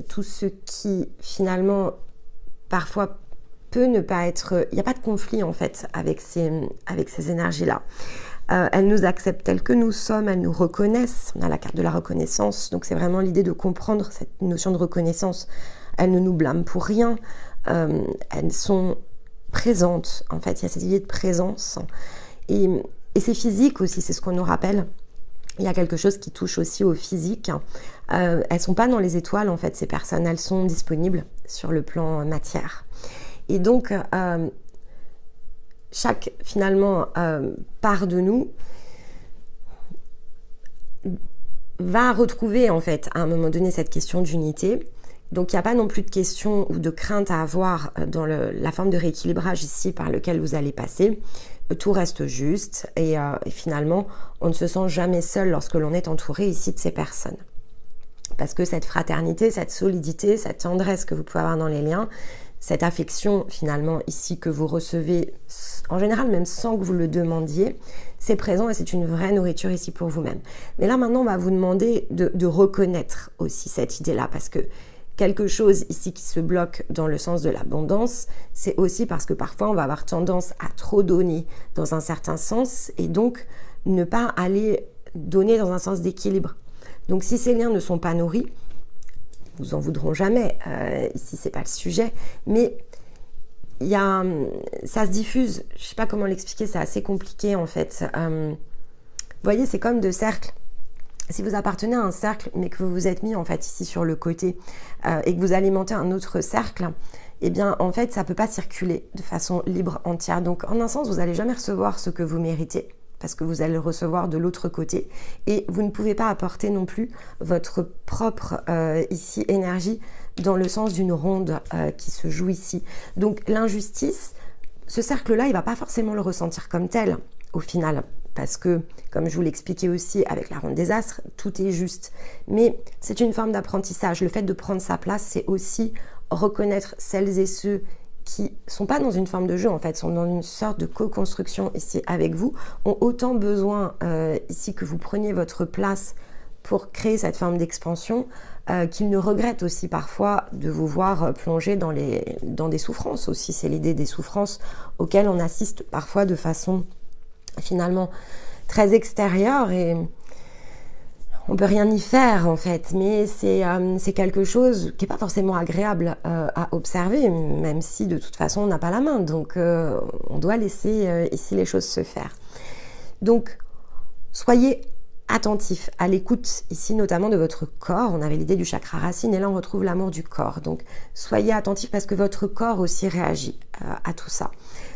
tout ce qui finalement parfois peut ne pas être... Il n'y a pas de conflit en fait avec ces énergies-là. Elles nous acceptent telles que nous sommes, elles nous reconnaissent. On a la carte de la reconnaissance, donc c'est vraiment l'idée de comprendre cette notion de reconnaissance. Elles ne nous blâment pour rien, elles sont présentes, en fait, il y a cette idée de présence. Et c'est physique aussi, c'est ce qu'on nous rappelle. Il y a quelque chose qui touche aussi au physique. Elles ne sont pas dans les étoiles, en fait, ces personnes, elles sont disponibles sur le plan matière. Et donc, chaque, finalement, part de nous va retrouver, en fait, à un moment donné, cette question d'unité. Donc, il n'y a pas non plus de question ou de crainte à avoir dans la forme de rééquilibrage ici par lequel vous allez passer. Tout reste juste et finalement, on ne se sent jamais seul lorsque l'on est entouré ici de ces personnes. Parce que cette fraternité, cette solidité, cette tendresse que vous pouvez avoir dans les liens, cette affection finalement ici que vous recevez, en général même sans que vous le demandiez, c'est présent et c'est une vraie nourriture ici pour vous-même. Mais là maintenant, on va vous demander de reconnaître aussi cette idée-là parce que quelque chose ici qui se bloque dans le sens de l'abondance, c'est aussi parce que parfois on va avoir tendance à trop donner dans un certain sens et donc ne pas aller donner dans un sens d'équilibre. Donc si ces liens ne sont pas nourris, vous en voudront jamais, ici c'est pas le sujet, mais ça se diffuse, je sais pas comment l'expliquer, c'est assez compliqué en fait. Vous voyez, c'est comme deux cercles. Si vous appartenez à un cercle, mais que vous vous êtes mis en fait ici sur le côté et que vous alimentez un autre cercle, eh bien en fait ça peut pas circuler de façon libre entière. Donc en un sens, vous n'allez jamais recevoir ce que vous méritez parce que vous allez le recevoir de l'autre côté et vous ne pouvez pas apporter non plus votre propre ici énergie dans le sens d'une ronde qui se joue ici. Donc l'injustice, ce cercle-là, il va pas forcément le ressentir comme tel au final. Parce que, comme je vous l'expliquais aussi avec la ronde des astres, tout est juste. Mais c'est une forme d'apprentissage. Le fait de prendre sa place, c'est aussi reconnaître celles et ceux qui sont pas dans une forme de jeu, en fait, sont dans une sorte de co-construction ici avec vous, ont autant besoin ici que vous preniez votre place pour créer cette forme d'expansion, qu'ils ne regrettent aussi parfois de vous voir plonger dans des souffrances aussi. C'est l'idée des souffrances auxquelles on assiste parfois de façon finalement très extérieure et on peut rien y faire en fait, mais c'est quelque chose qui n'est pas forcément agréable à observer, même si de toute façon on n'a pas la main, donc on doit laisser ici les choses se faire. Donc soyez attentifs à l'écoute ici notamment de votre corps. On avait l'idée du chakra racine et là on retrouve l'amour du corps, donc soyez attentifs parce que votre corps aussi réagit à tout ça.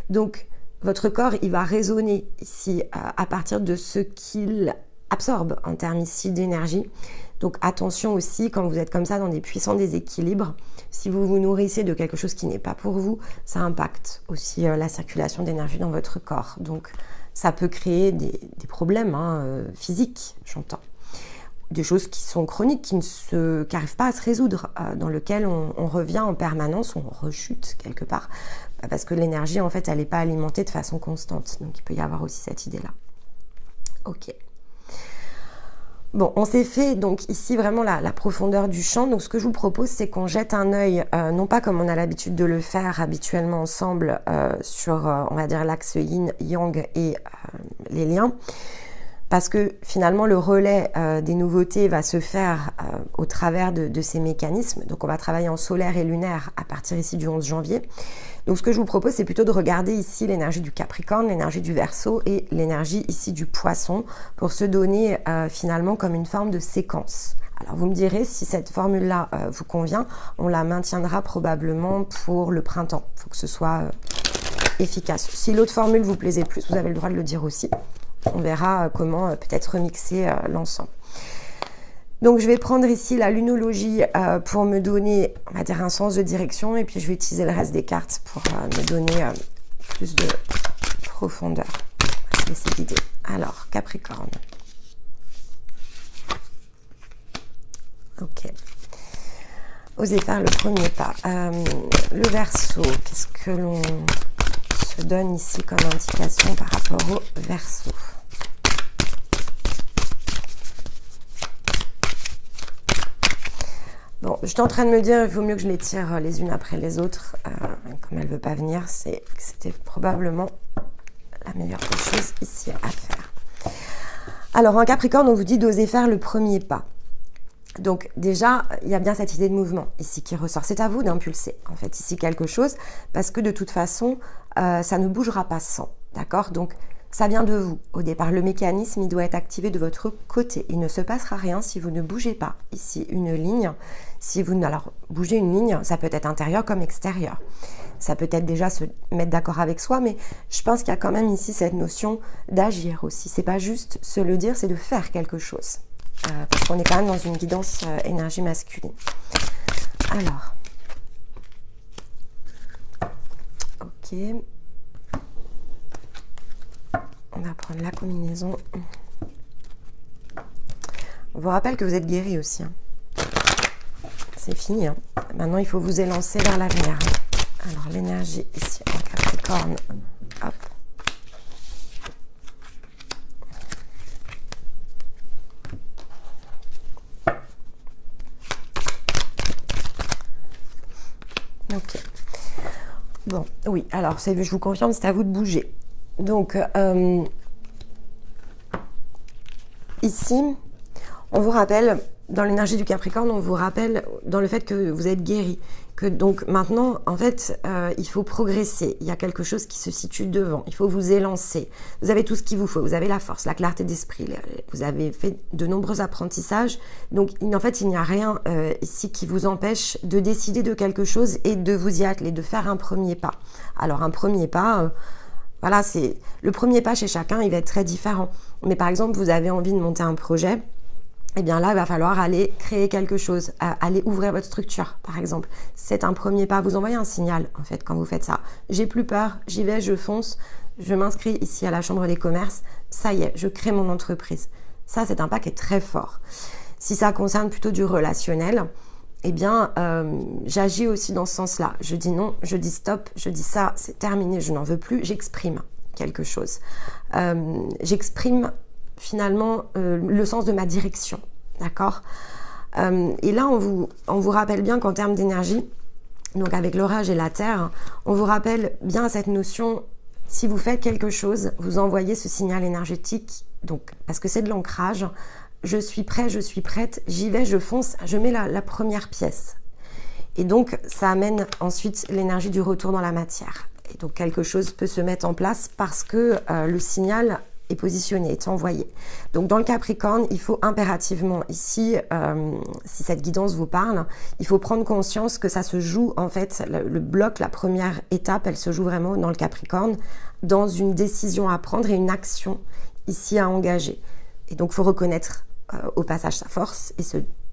Donc votre corps, il va résonner ici à partir de ce qu'il absorbe en termes ici d'énergie. Donc attention aussi, quand vous êtes comme ça dans des puissants déséquilibres, si vous vous nourrissez de quelque chose qui n'est pas pour vous, ça impacte aussi la circulation d'énergie dans votre corps. Donc ça peut créer des problèmes physiques, j'entends. Des choses qui sont chroniques, qui n'arrivent pas à se résoudre, dans lesquelles on revient en permanence, on rechute quelque part, parce que l'énergie, en fait, elle n'est pas alimentée de façon constante. Donc, il peut y avoir aussi cette idée-là. Ok. Bon, on s'est fait, donc, ici, vraiment la profondeur du champ. Donc, ce que je vous propose, c'est qu'on jette un œil, non pas comme on a l'habitude de le faire habituellement ensemble, sur, on va dire, l'axe yin-yang et les liens, parce que finalement le relais des nouveautés va se faire au travers de ces mécanismes. Donc on va travailler en solaire et lunaire à partir ici du 11 janvier. Donc ce que je vous propose, c'est plutôt de regarder ici l'énergie du Capricorne, l'énergie du Verseau et l'énergie ici du Poisson pour se donner finalement comme une forme de séquence. Alors vous me direz si cette formule-là vous convient, on la maintiendra probablement pour le printemps. Il faut que ce soit efficace. Si l'autre formule vous plaisait plus, vous avez le droit de le dire aussi. On verra comment peut-être remixer l'ensemble. Donc je vais prendre ici la lunologie pour me donner, on va dire, un sens de direction et puis je vais utiliser le reste des cartes pour me donner plus de profondeur. Je vais laisser guider. Alors, Capricorne. Ok. Osez faire le premier pas. Le Verseau, qu'est-ce que l'on se donne ici comme indication par rapport au Verseau? j'étais en train de me dire, il vaut mieux que je les tire les unes après les autres. Comme elle ne veut pas venir, c'était probablement la meilleure des choses ici à faire. Alors, en Capricorne, on vous dit d'oser faire le premier pas. Donc déjà, il y a bien cette idée de mouvement ici qui ressort. C'est à vous d'impulser, en fait, ici quelque chose, parce que de toute façon, ça ne bougera pas sans, d'accord? Donc, ça vient de vous au départ. Le mécanisme, il doit être activé de votre côté. Il ne se passera rien si vous ne bougez pas ici une ligne. Si vous, alors, bougez une ligne, ça peut être intérieur comme extérieur. Ça peut être déjà se mettre d'accord avec soi, mais je pense qu'il y a quand même ici cette notion d'agir aussi. C'est pas juste se le dire, c'est de faire quelque chose. Parce qu'on est quand même dans une guidance énergie masculine. Alors, ok. On va prendre la combinaison. On vous rappelle que vous êtes guéri aussi. Hein. C'est fini. Hein. Maintenant, il faut vous élancer vers l'avenir. Alors, l'énergie ici en Capricorne. Hop. Ok. Bon, oui. Alors, je vous confirme, c'est à vous de bouger. Donc, ici, on vous rappelle, dans l'énergie du Capricorne, on vous rappelle dans le fait que vous êtes guéri. Que donc maintenant, en fait, il faut progresser. Il y a quelque chose qui se situe devant. Il faut vous élancer. Vous avez tout ce qu'il vous faut. Vous avez la force, la clarté d'esprit. Vous avez fait de nombreux apprentissages. Donc, en fait, il n'y a rien ici qui vous empêche de décider de quelque chose et de vous y atteler, de faire un premier pas. Alors, un premier pas... Voilà, c'est le premier pas chez chacun, il va être très différent. Mais par exemple, vous avez envie de monter un projet, eh bien là, il va falloir aller créer quelque chose, aller ouvrir votre structure, par exemple. C'est un premier pas, vous envoyez un signal, en fait, quand vous faites ça. J'ai plus peur, j'y vais, je fonce, je m'inscris ici à la Chambre des commerces, ça y est, je crée mon entreprise. Ça, c'est un pas qui est très fort. Si ça concerne plutôt du relationnel, eh bien, j'agis aussi dans ce sens-là. Je dis non, je dis stop, je dis ça, c'est terminé, je n'en veux plus, j'exprime quelque chose. J'exprime finalement le sens de ma direction, d'accord? Et là, on vous rappelle bien qu'en termes d'énergie, donc avec l'orage et la terre, on vous rappelle bien cette notion, si vous faites quelque chose, vous envoyez ce signal énergétique, donc parce que c'est de l'ancrage, je suis prêt, je suis prête, j'y vais, je fonce, je mets la première pièce. Et donc, ça amène ensuite l'énergie du retour dans la matière. Et donc, quelque chose peut se mettre en place parce que le signal est positionné, est envoyé. Donc, dans le Capricorne, il faut impérativement, ici, si cette guidance vous parle, il faut prendre conscience que ça se joue, en fait, le bloc, la première étape, elle se joue vraiment dans le Capricorne, dans une décision à prendre et une action ici à engager. Et donc, il faut reconnaître au passage sa force et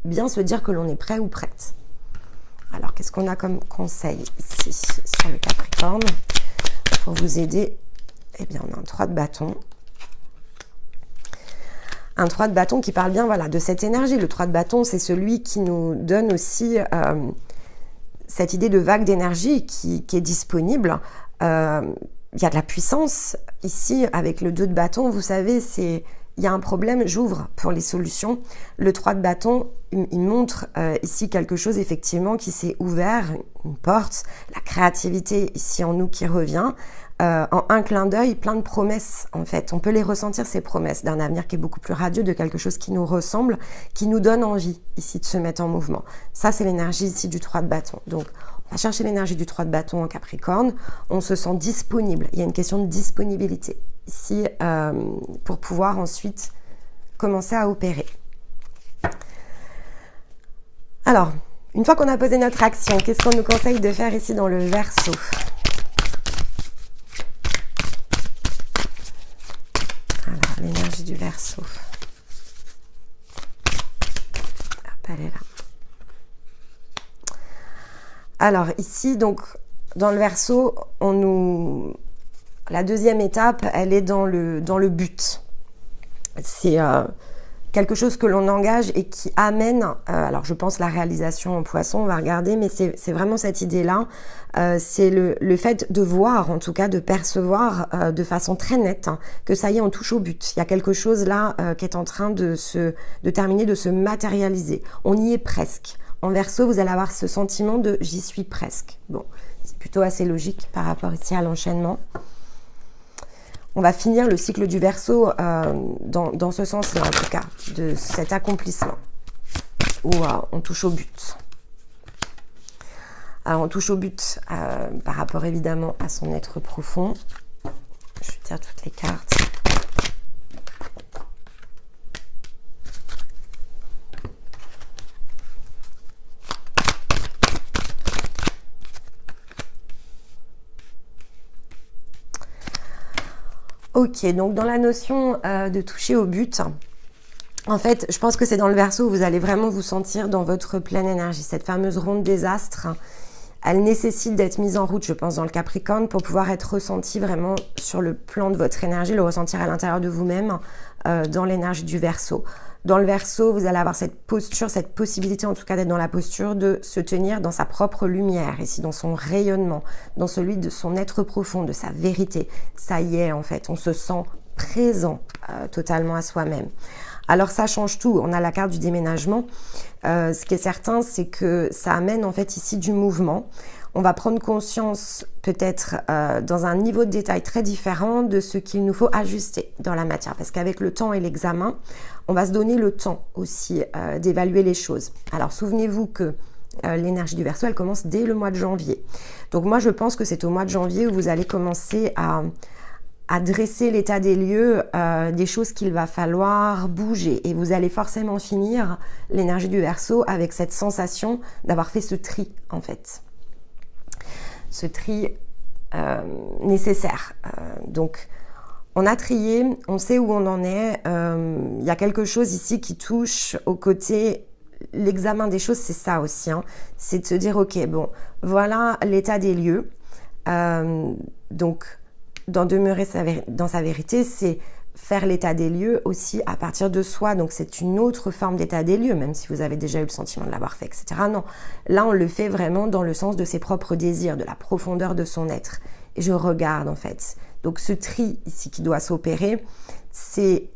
bien se dire que l'on est prêt ou prête. Alors, qu'est-ce qu'on a comme conseil ici sur le Capricorne pour vous aider? Eh bien, on a un 3 de bâton. Un 3 de bâton qui parle bien voilà, de cette énergie. Le 3 de bâton, c'est celui qui nous donne aussi cette idée de vague d'énergie qui est disponible. Il y a de la puissance ici avec le 2 de bâton. Vous savez, il y a un problème, j'ouvre pour les solutions. Le 3 de bâton, il montre ici quelque chose effectivement qui s'est ouvert, une porte, la créativité ici en nous qui revient. En un clin d'œil, plein de promesses en fait. On peut les ressentir ces promesses d'un avenir qui est beaucoup plus radieux, de quelque chose qui nous ressemble, qui nous donne envie ici de se mettre en mouvement. Ça, c'est l'énergie ici du 3 de bâton. Donc, on va chercher l'énergie du 3 de bâton en Capricorne. On se sent disponible. Il y a une question de disponibilité ici pour pouvoir ensuite commencer à opérer. Alors, une fois qu'on a posé notre action, qu'est-ce qu'on nous conseille de faire ici dans le Verseau? Alors, l'énergie du Verseau. Hop, elle est là. Alors, ici, donc, dans le Verseau, la deuxième étape, elle est dans le but. C'est quelque chose que l'on engage et qui amène, alors je pense la réalisation en Poisson, on va regarder, mais c'est vraiment cette idée-là. C'est le fait de voir, en tout cas de percevoir de façon très nette que ça y est, on touche au but. Il y a quelque chose là qui est en train de terminer, de se matérialiser. On y est presque. En Verseau, vous allez avoir ce sentiment de « j'y suis presque ». Bon, c'est plutôt assez logique par rapport ici à l'enchaînement. On va finir le cycle du Verseau dans ce sens-là, en tout cas, de cet accomplissement, où on touche au but. Alors, on touche au but par rapport évidemment à son être profond. Je tire toutes les cartes. Ok, donc dans la notion de toucher au but, en fait, je pense que c'est dans le Verseau où vous allez vraiment vous sentir dans votre pleine énergie. Cette fameuse ronde des astres, elle nécessite d'être mise en route, je pense, dans le Capricorne pour pouvoir être ressentie vraiment sur le plan de votre énergie, le ressentir à l'intérieur de vous-même, dans l'énergie du Verseau. Dans le Verseau, vous allez avoir cette posture, cette possibilité en tout cas d'être dans la posture de se tenir dans sa propre lumière, ici dans son rayonnement, dans celui de son être profond, de sa vérité. Ça y est en fait, on se sent présent totalement à soi-même. Alors ça change tout, on a la carte du déménagement. Ce qui est certain, c'est que ça amène en fait ici du mouvement. On va prendre conscience peut-être dans un niveau de détail très différent de ce qu'il nous faut ajuster dans la matière. Parce qu'avec le temps et l'examen, on va se donner le temps aussi d'évaluer les choses. Alors souvenez-vous que l'énergie du Verseau, elle commence dès le mois de janvier. Donc moi, je pense que c'est au mois de janvier où vous allez commencer à dresser l'état des lieux, des choses qu'il va falloir bouger. Et vous allez forcément finir l'énergie du Verseau avec cette sensation d'avoir fait ce tri, en fait. Ce tri nécessaire. Donc, on a trié, on sait où on en est. Il y a quelque chose ici qui touche au côté... L'examen des choses, c'est ça aussi. Hein. C'est de se dire, ok, bon, voilà l'état des lieux. Donc, d'en demeurer dans sa vérité, c'est faire l'état des lieux aussi à partir de soi. Donc, c'est une autre forme d'état des lieux, même si vous avez déjà eu le sentiment de l'avoir fait, etc. Non, là, on le fait vraiment dans le sens de ses propres désirs, de la profondeur de son être. Et je regarde, en fait. Donc, ce tri ici qui doit s'opérer, c'est...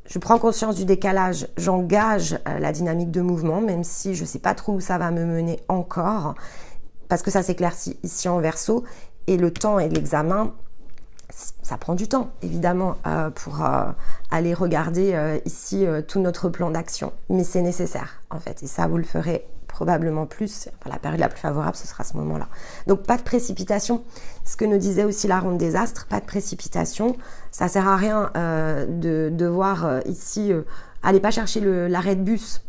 Je prends conscience du décalage, j'engage la dynamique de mouvement, même si je ne sais pas trop où ça va me mener encore, parce que ça s'éclaircit ici en Verseau, et le temps et l'examen, ça prend du temps, évidemment, pour aller regarder ici tout notre plan d'action, mais c'est nécessaire, en fait, et ça, vous le ferez probablement plus, la période la plus favorable, ce sera ce moment-là. Donc, pas de précipitation. Ce que nous disait aussi la ronde des astres, pas de précipitation. Ça sert à rien de devoir ici, allez pas chercher l'arrêt de bus.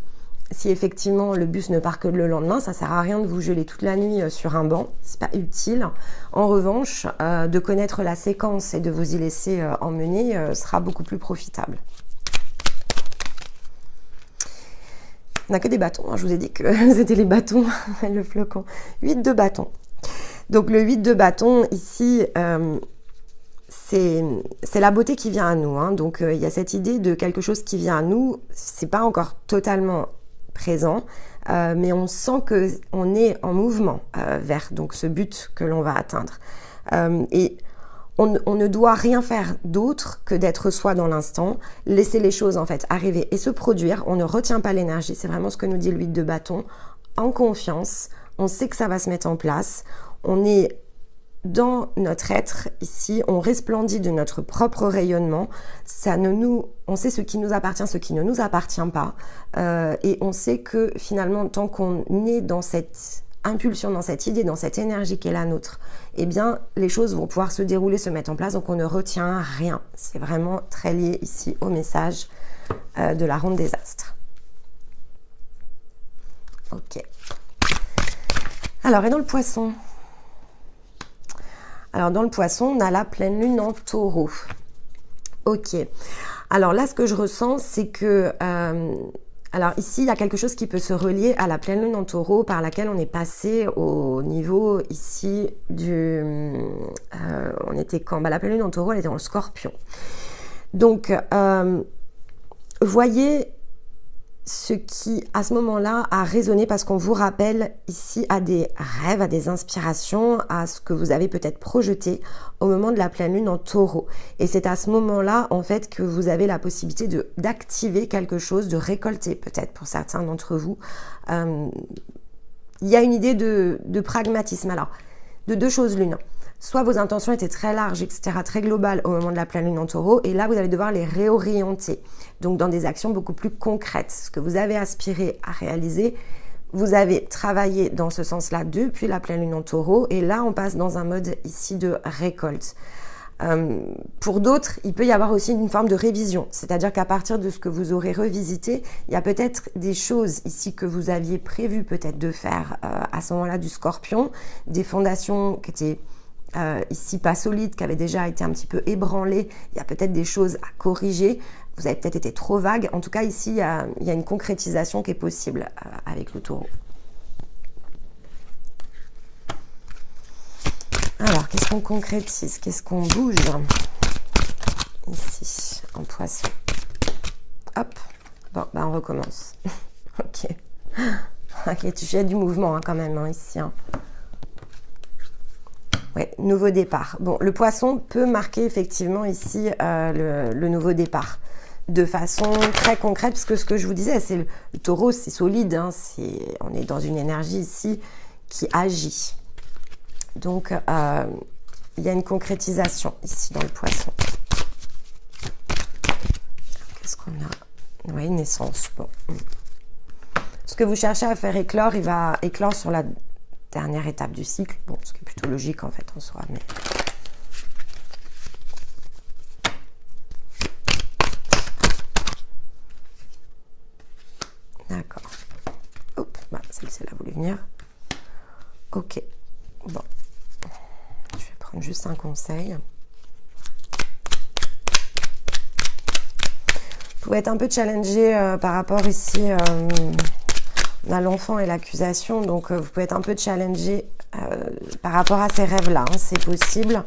Si effectivement le bus ne part que le lendemain, ça sert à rien de vous geler toute la nuit sur un banc, c'est pas utile. En revanche, de connaître la séquence et de vous y laisser emmener sera beaucoup plus profitable. On n'a que des bâtons, hein. Je vous ai dit que c'était les bâtons, le flocon. 8 de bâtons. Donc le 8 de bâton, ici, c'est la beauté qui vient à nous. Hein. Donc il y a cette idée de quelque chose qui vient à nous. C'est pas encore totalement présent, mais on sent qu'on est en mouvement vers donc, ce but que l'on va atteindre. Et on ne doit rien faire d'autre que d'être soi dans l'instant, laisser les choses en fait arriver et se produire. On ne retient pas l'énergie, c'est vraiment ce que nous dit le 8 de bâton. En confiance, on sait que ça va se mettre en place. On est dans notre être ici, on resplendit de notre propre rayonnement. On sait ce qui nous appartient, ce qui ne nous appartient pas. Et on sait que finalement, tant qu'on est dans cette impulsion, dans cette idée, dans cette énergie qui est la nôtre, eh bien, les choses vont pouvoir se dérouler, se mettre en place, donc on ne retient rien. C'est vraiment très lié ici au message de la ronde des astres. Ok. Alors, et dans le poisson? Alors, dans le poisson, on a la pleine lune en taureau. Ok. Alors là, ce que je ressens, c'est que... alors ici, il y a quelque chose qui peut se relier à la pleine lune en taureau par laquelle on est passé au niveau ici du... on était quand? La pleine lune en taureau, elle était en scorpion. Donc, voyez ce qui, à ce moment-là, a résonné parce qu'on vous rappelle ici à des rêves, à des inspirations, à ce que vous avez peut-être projeté au moment de la pleine lune en taureau. Et c'est à ce moment-là, en fait, que vous avez la possibilité d'activer quelque chose, de récolter peut-être pour certains d'entre vous. Il y a une idée de pragmatisme. Alors, de deux choses l'une. Soit vos intentions étaient très larges, etc., très globales au moment de la pleine lune en taureau, et là, vous allez devoir les réorienter. Donc, dans des actions beaucoup plus concrètes. Ce que vous avez aspiré à réaliser, vous avez travaillé dans ce sens-là depuis la pleine lune en taureau, et là, on passe dans un mode ici de récolte. Pour d'autres, il peut y avoir aussi une forme de révision, c'est-à-dire qu'à partir de ce que vous aurez revisité, il y a peut-être des choses ici que vous aviez prévu peut-être de faire à ce moment-là du Scorpion, des fondations qui étaient ici pas solides, qui avaient déjà été un petit peu ébranlées, il y a peut-être des choses à corriger, vous avez peut-être été trop vague, en tout cas ici il y a une concrétisation qui est possible avec le taureau. Alors, qu'est-ce qu'on concrétise? Qu'est-ce qu'on bouge? Ici, en poisson. Hop. Bon, on recommence. Ok. Ok, tu fais du mouvement quand même, ici. Ouais, nouveau départ. Bon, le poisson peut marquer effectivement ici le nouveau départ. De façon très concrète, parce que ce que je vous disais, c'est le taureau, c'est solide. On est dans une énergie ici qui agit. Donc, il y a une concrétisation ici dans le poisson. Qu'est-ce qu'on a? Oui, naissance. Bon. Ce que vous cherchez à faire éclore, il va éclore sur la dernière étape du cycle. Bon, ce qui est plutôt logique en fait en soi. Mais... D'accord. Hop, celle-ci, elle a voulu venir. Ok. Bon. Je vais prendre juste un conseil. Vous pouvez être un peu challengé par rapport ici à l'enfant et l'accusation. Donc, vous pouvez être un peu challengé par rapport à ces rêves-là. C'est possible.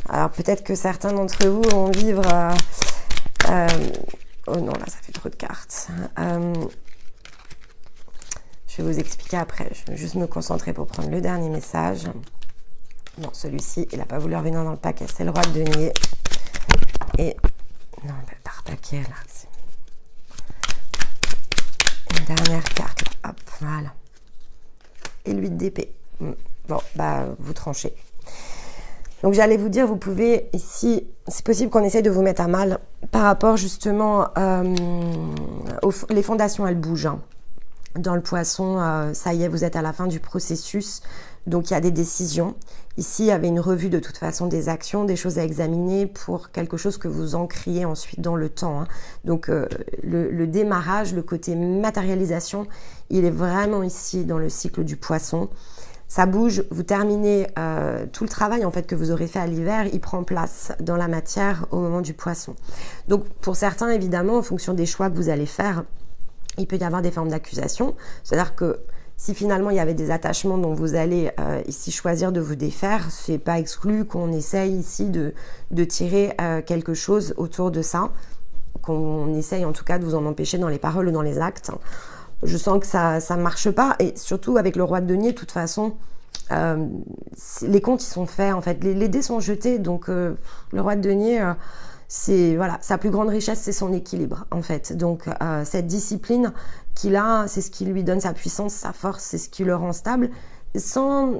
Alors, peut-être que certains d'entre vous vont vivre... oh non, là, ça fait trop de cartes. Je vais vous expliquer après. Je vais juste me concentrer pour prendre le dernier message. Non, celui-ci, il n'a pas voulu revenir dans le paquet. C'est le roi de denier. Et... Non, par paquet, là. Une dernière carte, là. Hop, voilà. Et l'8 d'épée. Bon, vous tranchez. Donc, j'allais vous dire, vous pouvez ici... C'est possible qu'on essaye de vous mettre à mal par rapport, justement, les fondations, elles bougent. Dans le poisson, ça y est, vous êtes à la fin du processus. Donc, il y a des décisions. Ici, il y avait une revue de toute façon des actions, des choses à examiner pour quelque chose que vous ancriez ensuite dans le temps. Donc, le démarrage, le côté matérialisation, il est vraiment ici dans le cycle du poisson. Ça bouge, vous terminez tout le travail en fait que vous aurez fait à l'hiver, il prend place dans la matière au moment du poisson. Donc, pour certains, évidemment, en fonction des choix que vous allez faire, il peut y avoir des formes d'accusation. C'est-à-dire que si finalement il y avait des attachements dont vous allez ici choisir de vous défaire, c'est pas exclu qu'on essaye ici de tirer quelque chose autour de ça, qu'on essaye en tout cas de vous en empêcher dans les paroles ou dans les actes. Je sens que ça marche pas, et surtout avec le roi de denier, de toute façon, les comptes ils sont faits en fait, les dés sont jetés, donc le roi de denier... c'est voilà, sa plus grande richesse, c'est son équilibre en fait. Donc cette discipline qu'il a, c'est ce qui lui donne sa puissance, sa force, c'est ce qui le rend stable, sans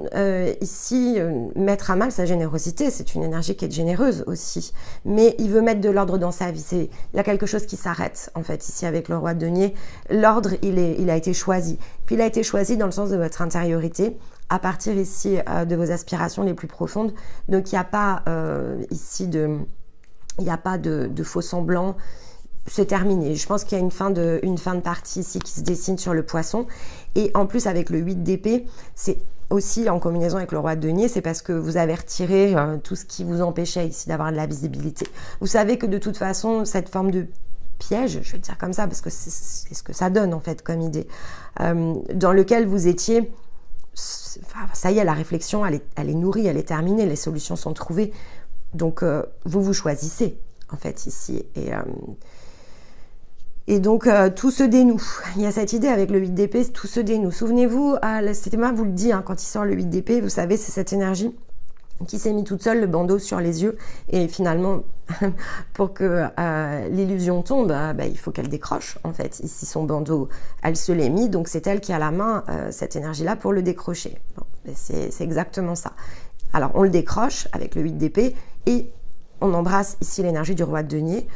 ici mettre à mal sa générosité. C'est une énergie qui est généreuse aussi, mais il veut mettre de l'ordre dans sa vie. Il y a quelque chose qui s'arrête en fait ici avec le roi de denier. L'ordre, il a été choisi. Puis il a été choisi dans le sens de votre intériorité, à partir ici de vos aspirations les plus profondes. Donc il n'y a pas ici de... Il n'y a pas de faux semblants, c'est terminé. Je pense qu'il y a une fin de partie ici qui se dessine sur le poisson. Et en plus, avec le 8 d'épée, c'est aussi en combinaison avec le roi de denier, c'est parce que vous avez retiré tout ce qui vous empêchait ici d'avoir de la visibilité. Vous savez que de toute façon, cette forme de piège, je vais le dire comme ça, parce que c'est ce que ça donne en fait comme idée, dans lequel vous étiez... ça y est, la réflexion, elle est nourrie, elle est terminée, les solutions sont trouvées. Donc, vous choisissez, en fait, ici. Et donc, tout se dénoue. Il y a cette idée avec le 8 d'épée, tout se dénoue. Souvenez-vous, c'était moi vous le dit, hein, quand il sort le 8 d'épée, vous savez, c'est cette énergie qui s'est mis toute seule, le bandeau sur les yeux. Et finalement, pour que l'illusion tombe, il faut qu'elle décroche, en fait. Ici, son bandeau, elle se l'est mis, donc c'est elle qui a la main, cette énergie-là, pour le décrocher. Bon, c'est exactement ça. Alors, on le décroche avec le 8 d'épée et on embrasse ici l'énergie du roi de denier,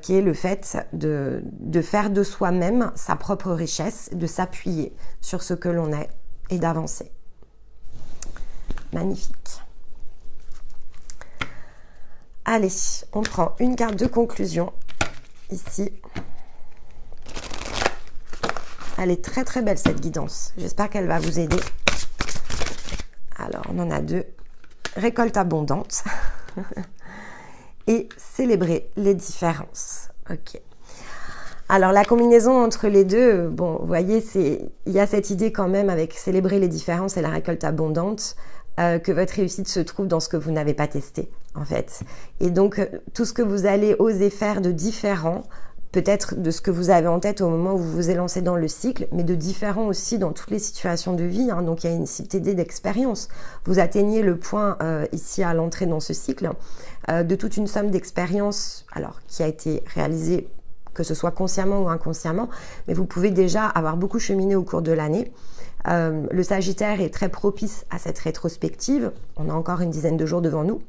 qui est le fait de faire de soi-même sa propre richesse, de s'appuyer sur ce que l'on est et d'avancer. Magnifique. Allez, on prend une carte de conclusion ici. Elle est très très belle cette guidance. J'espère qu'elle va vous aider. Alors, on en a deux. Récolte abondante. Et célébrer les différences. Ok. Alors, la combinaison entre les deux, bon, vous voyez, il y a cette idée quand même avec célébrer les différences et la récolte abondante, que votre réussite se trouve dans ce que vous n'avez pas testé, en fait. Et donc, tout ce que vous allez oser faire de différent, peut-être de ce que vous avez en tête au moment où vous vous êtes lancé dans le cycle, mais de différent aussi dans toutes les situations de vie. Hein. Donc, il y a une idée d'expérience. Vous atteignez le point ici à l'entrée dans ce cycle de toute une somme d'expériences, alors qui a été réalisée, que ce soit consciemment ou inconsciemment, mais vous pouvez déjà avoir beaucoup cheminé au cours de l'année. Le Sagittaire est très propice à cette rétrospective. On a encore une dizaine de jours devant nous.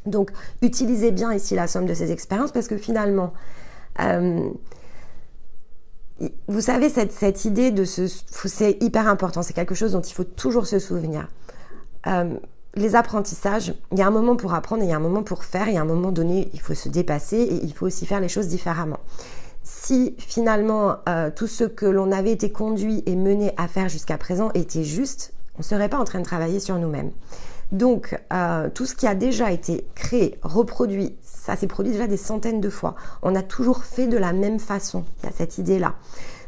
Donc, utilisez bien ici la somme de ces expériences parce que finalement, vous savez, cette idée c'est hyper important. C'est quelque chose dont il faut toujours se souvenir. Les apprentissages, il y a un moment pour apprendre et il y a un moment pour faire. Et à un moment donné, il faut se dépasser et il faut aussi faire les choses différemment. Si finalement tout ce que l'on avait été conduit et mené à faire jusqu'à présent était juste, on ne serait pas en train de travailler sur nous-mêmes. Donc tout ce qui a déjà été créé, reproduit, ça s'est produit déjà des centaines de fois. On a toujours fait de la même façon, il y a cette idée-là.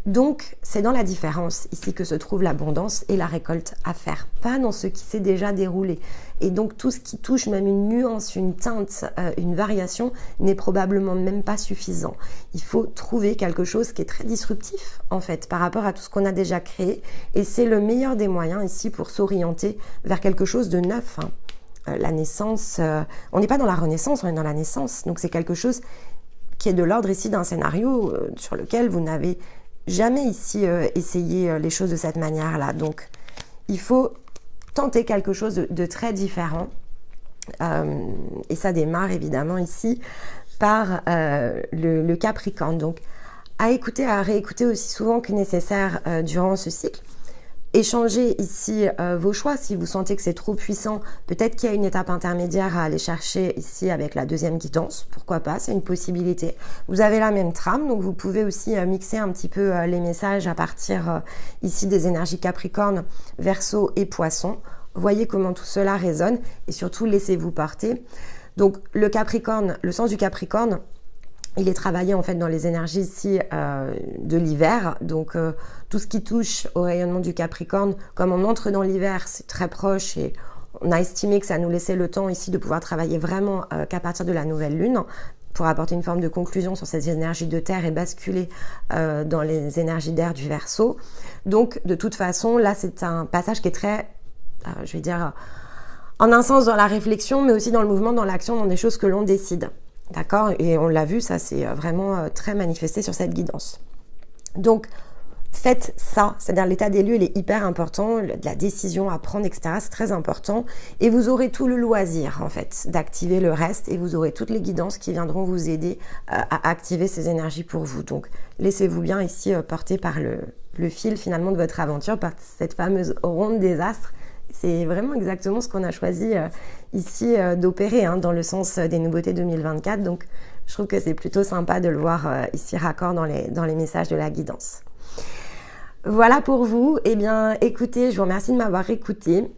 Donc c'est dans la différence ici que se trouve l'abondance et la récolte à faire, pas dans ce qui s'est déjà déroulé. Et donc tout ce qui touche même une nuance, une teinte, une variation n'est probablement même pas suffisant. Il faut trouver quelque chose qui est très disruptif en fait par rapport à tout ce qu'on a déjà créé et c'est le meilleur des moyens ici pour s'orienter vers quelque chose de neuf. Hein. La naissance, on n'est pas dans la renaissance, on est dans la naissance. Donc c'est quelque chose qui est de l'ordre ici d'un scénario sur lequel vous n'avez jamais ici essayé les choses de cette manière-là. Donc, il faut tenter quelque chose de très différent. Et ça démarre évidemment ici par le Capricorne. Donc, à écouter, à réécouter aussi souvent que nécessaire durant ce cycle. Échangez ici vos choix si vous sentez que c'est trop puissant. Peut-être qu'il y a une étape intermédiaire à aller chercher ici avec la deuxième guidance. Pourquoi pas, c'est une possibilité. Vous avez la même trame, donc vous pouvez aussi mixer un petit peu les messages à partir ici des énergies Capricorne, Verseau et Poisson. Voyez comment tout cela résonne et surtout laissez-vous porter. Donc le Capricorne, le sens du Capricorne, il est travaillé en fait dans les énergies ici de l'hiver, donc tout ce qui touche au rayonnement du Capricorne, comme on entre dans l'hiver, c'est très proche et on a estimé que ça nous laissait le temps ici de pouvoir travailler vraiment qu'à partir de la nouvelle lune pour apporter une forme de conclusion sur ces énergies de terre et basculer dans les énergies d'air du Verseau. Donc de toute façon, là c'est un passage qui est très, je vais dire, en un sens dans la réflexion, mais aussi dans le mouvement, dans l'action, dans des choses que l'on décide. D'accord? Et on l'a vu, ça c'est vraiment très manifesté sur cette guidance. Donc, faites ça, c'est-à-dire l'état des lieux, il est hyper important, la décision à prendre, etc., c'est très important. Et vous aurez tout le loisir, en fait, d'activer le reste et vous aurez toutes les guidances qui viendront vous aider à activer ces énergies pour vous. Donc, laissez-vous bien ici porter par le fil, finalement, de votre aventure, par cette fameuse ronde des astres. C'est vraiment exactement ce qu'on a choisi ici d'opérer dans le sens des nouveautés 2024. Donc, je trouve que c'est plutôt sympa de le voir ici raccord dans les messages de la guidance. Voilà pour vous. Eh bien, écoutez, je vous remercie de m'avoir écouté.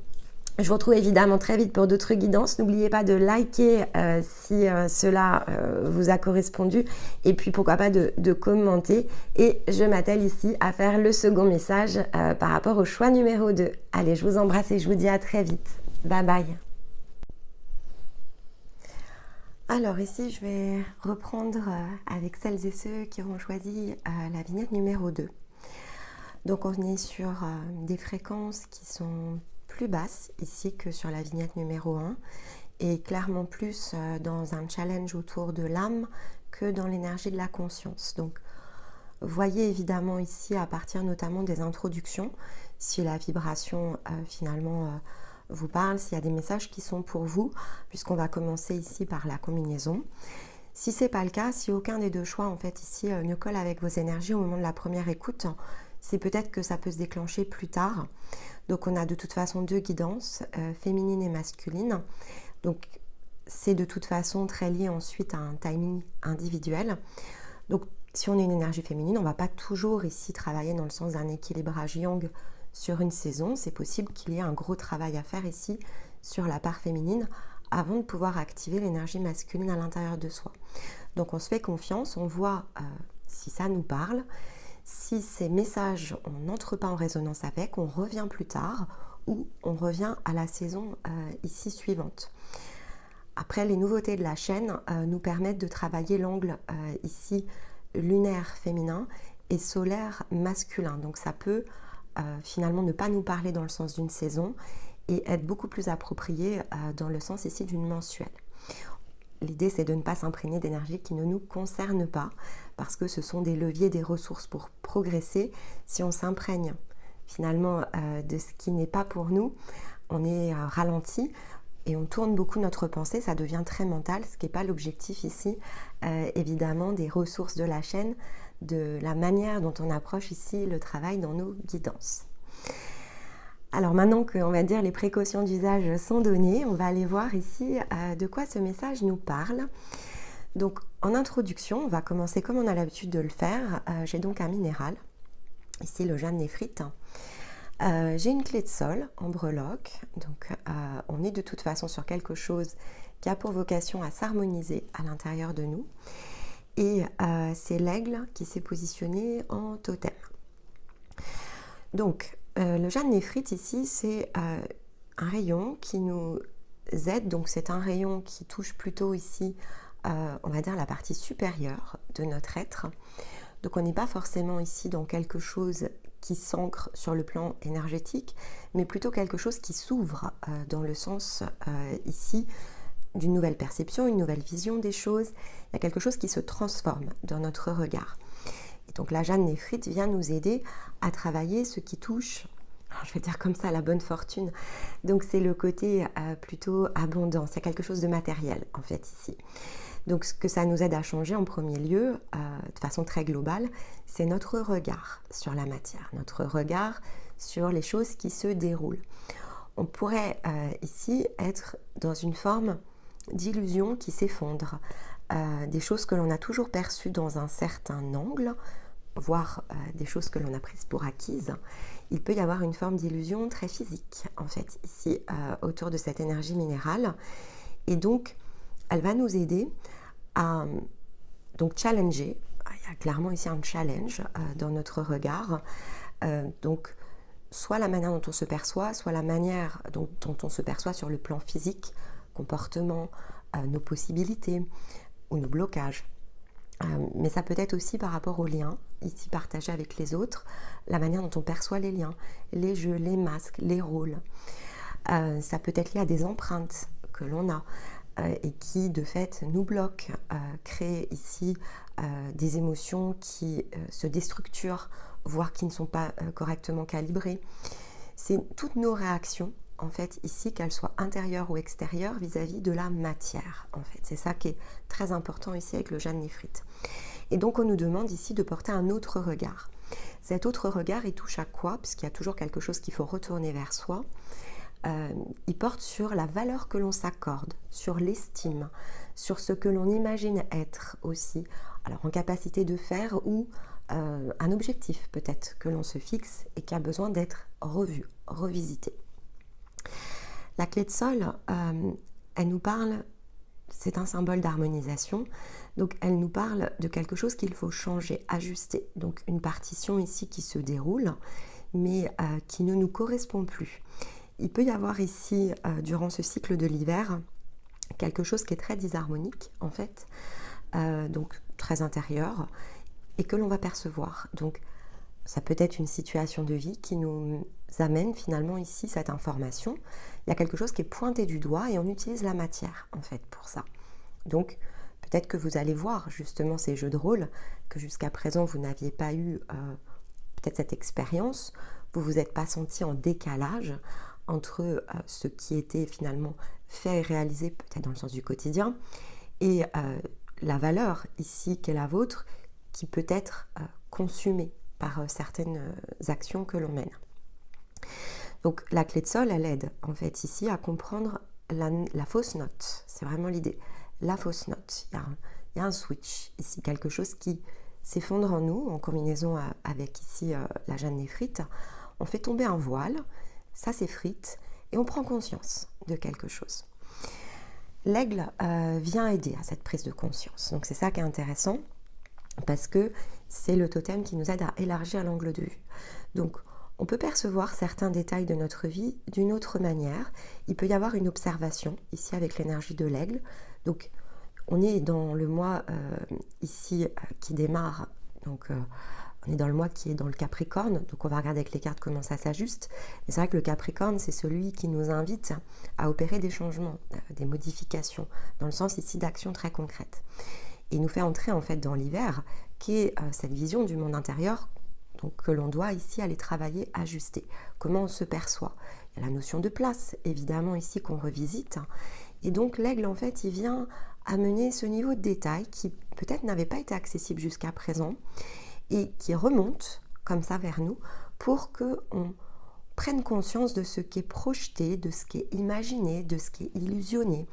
Je vous retrouve évidemment très vite pour d'autres guidances. N'oubliez pas de liker si cela vous a correspondu et puis pourquoi pas de commenter. Et je m'attelle ici à faire le second message par rapport au choix numéro 2. Allez, je vous embrasse et je vous dis à très vite. Bye bye. Alors ici, je vais reprendre avec celles et ceux qui ont choisi la vignette numéro 2. Donc on est sur des fréquences qui sont plus basses ici que sur la vignette numéro 1 et clairement plus dans un challenge autour de l'âme que dans l'énergie de la conscience. Donc voyez évidemment ici à partir notamment des introductions si la vibration finalement vous parle, s'il y a des messages qui sont pour vous, puisqu'on va commencer ici par la combinaison. Si ce n'est pas le cas, si aucun des deux choix en fait ici ne colle avec vos énergies au moment de la première écoute, c'est peut-être que ça peut se déclencher plus tard. Donc on a de toute façon deux guidances, féminine et masculine. Donc c'est de toute façon très lié ensuite à un timing individuel. Donc si on est une énergie féminine, on ne va pas toujours ici travailler dans le sens d'un équilibrage yang sur une saison. C'est possible qu'il y ait un gros travail à faire ici sur la part féminine avant de pouvoir activer l'énergie masculine à l'intérieur de soi. Donc on se fait confiance, on voit si ça nous parle. Si ces messages, on n'entre pas en résonance avec, on revient plus tard ou on revient à la saison ici suivante. Après, les nouveautés de la chaîne nous permettent de travailler l'angle ici lunaire féminin et solaire masculin. Donc ça peut finalement ne pas nous parler dans le sens d'une saison et être beaucoup plus approprié dans le sens ici d'une mensuelle. L'idée, c'est de ne pas s'imprégner d'énergie qui ne nous concerne pas, parce que ce sont des leviers, des ressources pour progresser. Si on s'imprègne finalement de ce qui n'est pas pour nous, on est ralenti et on tourne beaucoup notre pensée, ça devient très mental, ce qui n'est pas l'objectif ici, évidemment, des ressources de la chaîne, de la manière dont on approche ici le travail dans nos guidances. Alors maintenant que, on va dire, les précautions d'usage sont données, on va aller voir ici de quoi ce message nous parle. Donc en introduction, on va commencer comme on a l'habitude de le faire. J'ai donc un minéral, ici le jade néphrite. J'ai une clé de sol en breloque, donc on est de toute façon sur quelque chose qui a pour vocation à s'harmoniser à l'intérieur de nous. Et c'est l'aigle qui s'est positionné en totem. Donc le jade néphrite ici, c'est un rayon qui nous aide, donc c'est un rayon qui touche plutôt ici, on va dire, la partie supérieure de notre être. Donc on n'est pas forcément ici dans quelque chose qui s'ancre sur le plan énergétique, mais plutôt quelque chose qui s'ouvre dans le sens ici d'une nouvelle perception, une nouvelle vision des choses. Il y a quelque chose qui se transforme dans notre regard. Et donc la jade néphrite vient nous aider à travailler ce qui touche, je vais dire comme ça, la bonne fortune. Donc c'est le côté plutôt abondance, il y a quelque chose de matériel en fait ici. Donc ce que ça nous aide à changer en premier lieu, de façon très globale, c'est notre regard sur la matière, notre regard sur les choses qui se déroulent. On pourrait ici être dans une forme d'illusion qui s'effondre, des choses que l'on a toujours perçues dans un certain angle, voire des choses que l'on a prises pour acquises. Il peut y avoir une forme d'illusion très physique, en fait, ici, autour de cette énergie minérale. Et donc, elle va nous aider à donc challenger. Il y a clairement ici un challenge dans notre regard. Donc, soit la manière dont on se perçoit, soit la manière dont on se perçoit sur le plan physique, comportement, nos possibilités ou nos blocages. Mais ça peut être aussi par rapport aux liens, ici partagés avec les autres, la manière dont on perçoit les liens, les jeux, les masques, les rôles. Ça peut être lié à des empreintes que l'on a et qui, de fait, nous bloquent, créent ici des émotions qui se déstructurent, voire qui ne sont pas correctement calibrées. C'est toutes nos réactions, en fait, ici, qu'elles soient intérieures ou extérieures vis-à-vis de la matière, en fait. C'est ça qui est très important ici avec le jade néphrite. Et donc, on nous demande ici de porter un autre regard. Cet autre regard, il touche à quoi? Puisqu'il y a toujours quelque chose qu'il faut retourner vers soi. Il porte sur la valeur que l'on s'accorde, sur l'estime, sur ce que l'on imagine être aussi, alors en capacité de faire ou un objectif peut-être que l'on se fixe et qui a besoin d'être revu, revisité. La clé de sol, elle nous parle, c'est un symbole d'harmonisation, donc elle nous parle de quelque chose qu'il faut changer, ajuster. Donc une partition ici qui se déroule, mais qui ne nous correspond plus. Il peut y avoir ici, durant ce cycle de l'hiver, quelque chose qui est très disharmonique en fait, donc très intérieur, et que l'on va percevoir. Donc ça peut être une situation de vie qui nous amène finalement ici cette information. Il y a quelque chose qui est pointé du doigt et on utilise la matière en fait pour ça. Donc peut-être que vous allez voir justement ces jeux de rôle que jusqu'à présent vous n'aviez pas eu peut-être cette expérience, vous vous êtes pas senti en décalage entre ce qui était finalement fait et réalisé peut-être dans le sens du quotidien et la valeur ici qui est la vôtre qui peut être consumée par certaines actions que l'on mène. Donc la clé de sol, elle aide en fait ici à comprendre la fausse note. C'est vraiment l'idée. La fausse note. Il y a un switch ici, quelque chose qui s'effondre en nous en combinaison avec ici la Jeanne Néphrite. On fait tomber un voile, ça s'effrite et on prend conscience de quelque chose. L'aigle vient aider à cette prise de conscience. Donc c'est ça qui est intéressant parce que c'est le totem qui nous aide à élargir l'angle de vue. Donc on peut percevoir certains détails de notre vie d'une autre manière. Il peut y avoir une observation ici avec l'énergie de l'aigle. Donc on est dans le mois ici qui démarre, donc on est dans le mois qui est dans le Capricorne, donc on va regarder avec les cartes comment ça s'ajuste. Mais c'est vrai que le Capricorne, c'est celui qui nous invite à opérer des changements, des modifications, dans le sens ici d'actions très concrètes. Et il nous fait entrer en fait dans l'hiver, qui est cette vision du monde intérieur, donc que l'on doit ici aller travailler, ajuster. Comment on se perçoit? Il y a la notion de place, évidemment, ici qu'on revisite. Et donc l'aigle, en fait, il vient amener ce niveau de détail qui peut-être n'avait pas été accessible jusqu'à présent et qui remonte comme ça vers nous pour qu'on prenne conscience de ce qui est projeté, de ce qui est imaginé, de ce qui est illusionné,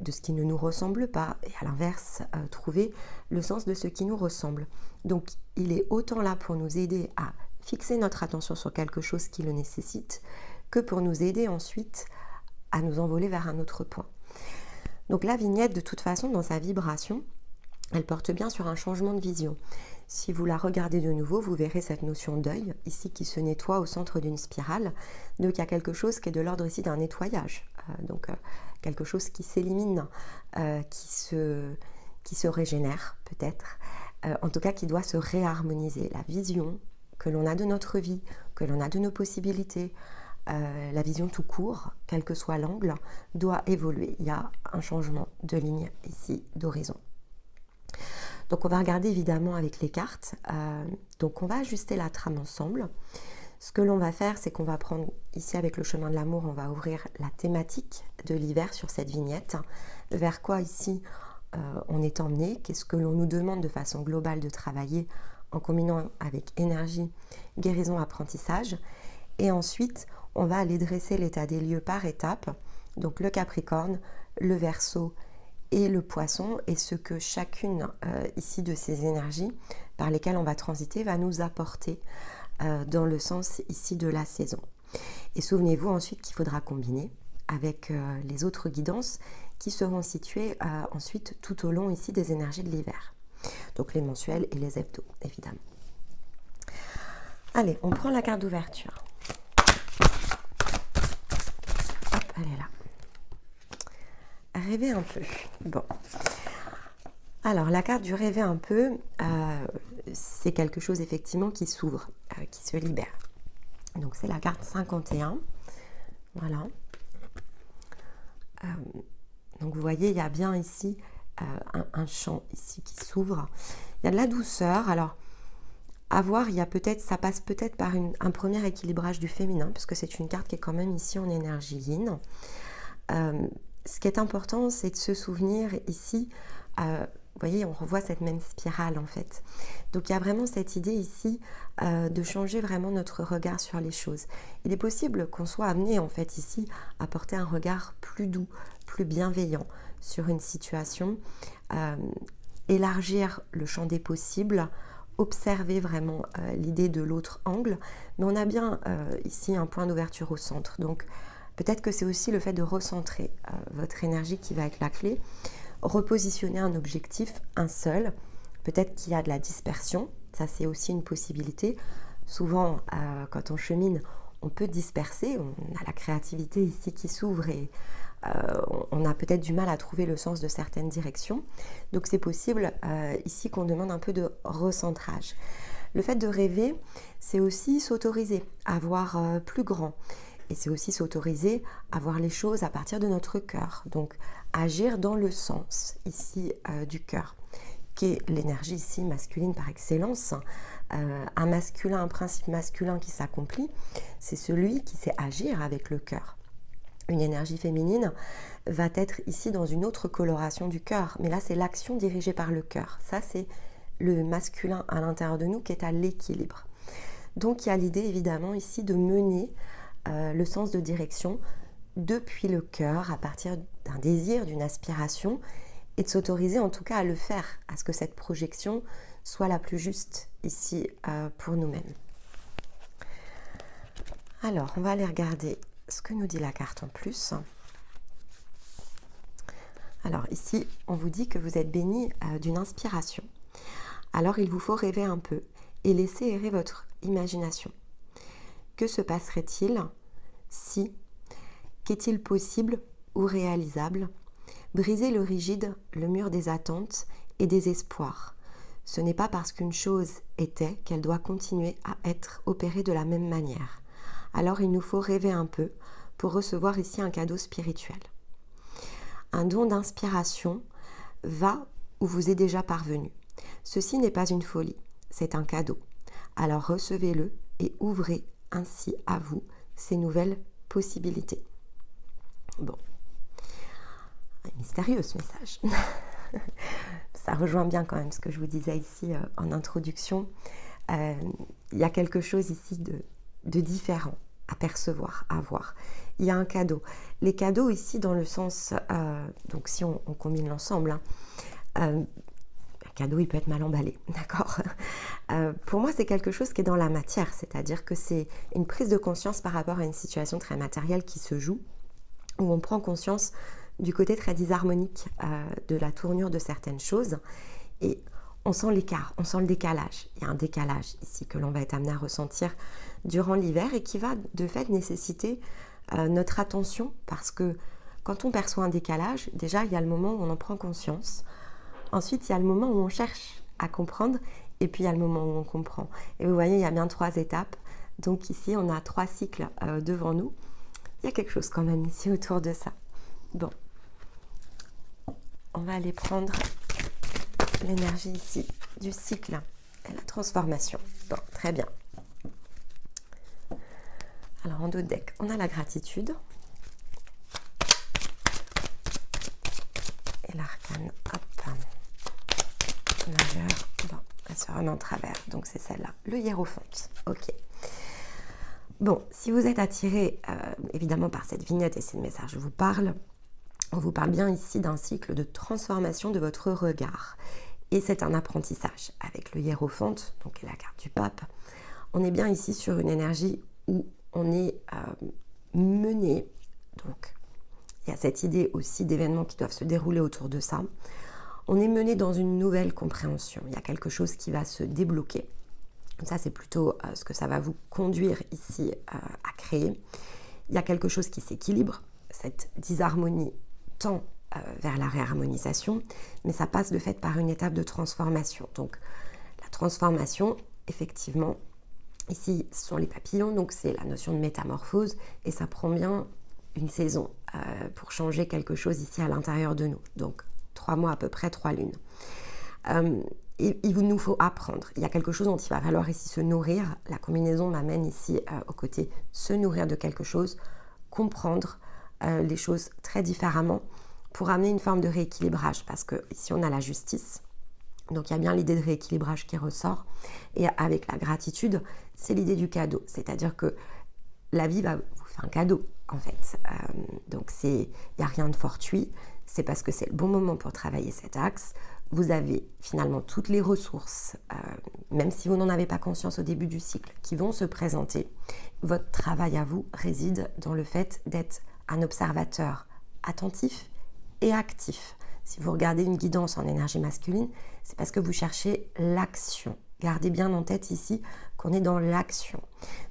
de ce qui ne nous ressemble pas et à l'inverse, trouver le sens de ce qui nous ressemble. Donc il est autant là pour nous aider à fixer notre attention sur quelque chose qui le nécessite que pour nous aider ensuite à nous envoler vers un autre point. Donc la vignette, de toute façon, dans sa vibration, elle porte bien sur un changement de vision. Si vous la regardez de nouveau, vous verrez cette notion d'œil, ici qui se nettoie au centre d'une spirale. Donc il y a quelque chose qui est de l'ordre ici d'un nettoyage. Quelque chose qui s'élimine, qui se régénère peut-être. En tout cas qui doit se réharmoniser. La vision que l'on a de notre vie, que l'on a de nos possibilités, la vision tout court, quel que soit l'angle, doit évoluer. Il y a un changement de ligne ici d'horizon. Donc on va regarder évidemment avec les cartes. Donc on va ajuster la trame ensemble. Ce que l'on va faire, c'est qu'on va prendre ici avec le chemin de l'amour, on va ouvrir la thématique de l'hiver sur cette vignette. Vers quoi ici on est emmené, qu'est-ce que l'on nous demande de façon globale de travailler en combinant avec énergie, guérison, apprentissage. Et ensuite, on va aller dresser l'état des lieux par étapes. Donc le Capricorne, le Verseau et le Poisson, et ce que chacune ici de ces énergies par lesquelles on va transiter va nous apporter dans le sens ici de la saison. Et souvenez-vous ensuite qu'il faudra combiner avec les autres guidances qui seront situées ensuite tout au long ici des énergies de l'hiver. Donc les mensuels et les hebdos, évidemment. Allez, on prend la carte d'ouverture. Hop, elle est là. Rêver un peu. Bon. Alors, la carte du rêver un peu, c'est quelque chose effectivement qui s'ouvre, qui se libère. Donc, c'est la carte 51. Voilà. Donc, vous voyez, il y a bien ici un champ ici qui s'ouvre. Il y a de la douceur. Alors, à voir, il y a peut-être, ça passe peut-être par un premier équilibrage du féminin, puisque c'est une carte qui est quand même ici en énergie yin. Ce qui est important, c'est de se souvenir ici, vous voyez, on revoit cette même spirale en fait. Donc il y a vraiment cette idée ici de changer vraiment notre regard sur les choses. Il est possible qu'on soit amené en fait ici à porter un regard plus doux, plus bienveillant sur une situation, élargir le champ des possibles, observer vraiment l'idée de l'autre angle, mais on a bien ici un point d'ouverture au centre. Donc peut-être que c'est aussi le fait de recentrer votre énergie qui va être la clé, repositionner un objectif, un seul. Peut-être qu'il y a de la dispersion, ça c'est aussi une possibilité. Souvent, quand on chemine, on peut disperser, on a la créativité ici qui s'ouvre et on a peut-être du mal à trouver le sens de certaines directions. Donc c'est possible ici qu'on demande un peu de recentrage. Le fait de rêver, c'est aussi s'autoriser à voir plus grand. Et c'est aussi s'autoriser à voir les choses à partir de notre cœur. Donc agir dans le sens ici du cœur, qui est l'énergie ici masculine par excellence. Un masculin, un principe masculin qui s'accomplit, c'est celui qui sait agir avec le cœur. Une énergie féminine va être ici dans une autre coloration du cœur, mais là c'est l'action dirigée par le cœur. Ça c'est le masculin à l'intérieur de nous qui est à l'équilibre. Donc il y a l'idée évidemment ici de mener le sens de direction depuis le cœur à partir d'un désir, d'une aspiration, et de s'autoriser en tout cas à le faire, à ce que cette projection soit la plus juste ici pour nous-mêmes. Alors, on va aller regarder ce que nous dit la carte en plus. Alors ici, on vous dit que vous êtes béni d'une inspiration. Alors il vous faut rêver un peu et laisser errer votre imagination. Que se passerait-il si, qu'est-il possible ou réalisable? Briser le rigide, le mur des attentes et des espoirs. Ce n'est pas parce qu'une chose était qu'elle doit continuer à être opérée de la même manière. Alors il nous faut rêver un peu pour recevoir ici un cadeau spirituel. Un don d'inspiration va ou vous est déjà parvenu. Ceci n'est pas une folie, c'est un cadeau. Alors recevez-le et ouvrez ainsi à vous ces nouvelles possibilités. Bon, mystérieux ce message. Ça rejoint bien quand même ce que je vous disais ici en introduction. Il y a quelque chose ici de différent à percevoir, à voir. Il y a un cadeau. Les cadeaux ici dans le sens, donc si on combine l'ensemble, un cadeau il peut être mal emballé, d'accord. Pour moi c'est quelque chose qui est dans la matière, c'est-à-dire que c'est une prise de conscience par rapport à une situation très matérielle qui se joue, où on prend conscience du côté très disharmonique de la tournure de certaines choses et on sent l'écart, on sent le décalage. Il y a un décalage ici que l'on va être amené à ressentir durant l'hiver et qui va de fait nécessiter notre attention parce que quand on perçoit un décalage, déjà il y a le moment où on en prend conscience, ensuite il y a le moment où on cherche à comprendre et puis il y a le moment où on comprend. Et vous voyez, il y a bien 3 étapes, donc ici on a 3 cycles devant nous. Il y a quelque chose quand même ici autour de ça. Bon, on va aller prendre l'énergie ici du cycle et la transformation. Bon, très bien. Alors en dos de deck, on a la gratitude et l'arcane. Hop, majeur. Bon, elle se remet en travers, donc c'est celle-là. Le hiérophante. Ok. Bon, si vous êtes attiré évidemment par cette vignette et ces messages, je vous parle. On vous parle bien ici d'un cycle de transformation de votre regard. Et c'est un apprentissage avec le hiérophante, donc la carte du pape. On est bien ici sur une énergie où on est mené. Donc, il y a cette idée aussi d'événements qui doivent se dérouler autour de ça. On est mené dans une nouvelle compréhension. Il y a quelque chose qui va se débloquer. Ça, c'est plutôt ce que ça va vous conduire ici à créer. Il y a quelque chose qui s'équilibre. Cette disharmonie tend vers la réharmonisation, mais ça passe de fait par une étape de transformation. Donc la transformation, effectivement, ici ce sont les papillons, donc c'est la notion de métamorphose, et ça prend bien une saison pour changer quelque chose ici à l'intérieur de nous. Donc 3 mois à peu près, 3 lunes. Et il nous faut apprendre. Il y a quelque chose dont il va falloir ici se nourrir. La combinaison m'amène ici au côté se nourrir de quelque chose, comprendre les choses très différemment pour amener une forme de rééquilibrage parce que ici on a la justice, donc il y a bien l'idée de rééquilibrage qui ressort et avec la gratitude c'est l'idée du cadeau, c'est-à-dire que la vie va vous faire un cadeau en fait, donc il n'y a rien de fortuit, c'est parce que c'est le bon moment pour travailler cet axe. Vous avez finalement toutes les ressources, même si vous n'en avez pas conscience au début du cycle, qui vont se présenter. Votre travail à vous réside dans le fait d'être un observateur attentif et actif. Si vous regardez une guidance en énergie masculine, c'est parce que vous cherchez l'action. Gardez bien en tête ici qu'on est dans l'action.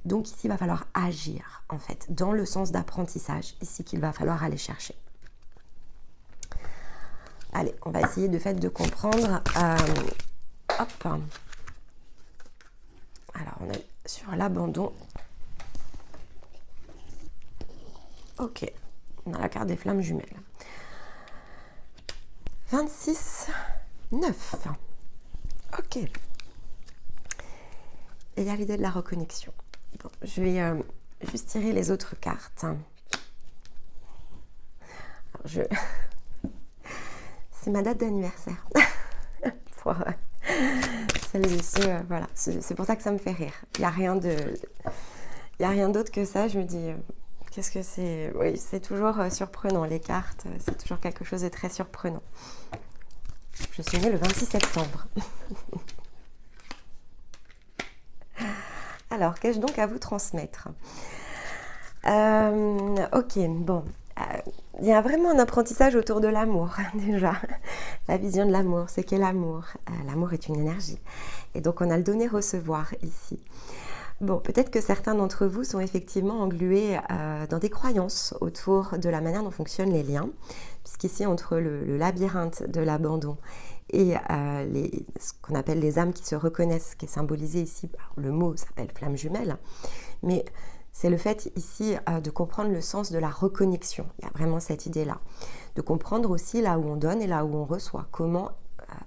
Donc ici, il va falloir agir, en fait, dans le sens d'apprentissage, ici qu'il va falloir aller chercher. Allez, on va essayer de comprendre. Hop. Alors, on est sur l'abandon. Ok, on a la carte des flammes jumelles. 26, 9. Ok. Et il y a l'idée de la reconnexion. Bon, je vais juste tirer les autres cartes. Alors, c'est ma date d'anniversaire. Pour celles et ceux, voilà. C'est pour ça que ça me fait rire. Il n'y a rien d'autre que ça. Je me dis, qu'est-ce que c'est? Oui, c'est toujours surprenant. Les cartes, c'est toujours quelque chose de très surprenant. Je suis née le 26 septembre. Alors, qu'ai-je donc à vous transmettre? Ok, bon. Il y a vraiment un apprentissage autour de l'amour, déjà. La vision de l'amour, c'est qu'est l'amour. L'amour est une énergie. Et donc, on a le donner-recevoir ici. Bon, peut-être que certains d'entre vous sont effectivement englués dans des croyances autour de la manière dont fonctionnent les liens, puisqu'ici, entre le labyrinthe de l'abandon et ce qu'on appelle les âmes qui se reconnaissent, qui est symbolisé ici, le mot s'appelle flamme jumelle, mais c'est le fait ici de comprendre le sens de la reconnexion. Il y a vraiment cette idée-là. De comprendre aussi là où on donne et là où on reçoit. Comment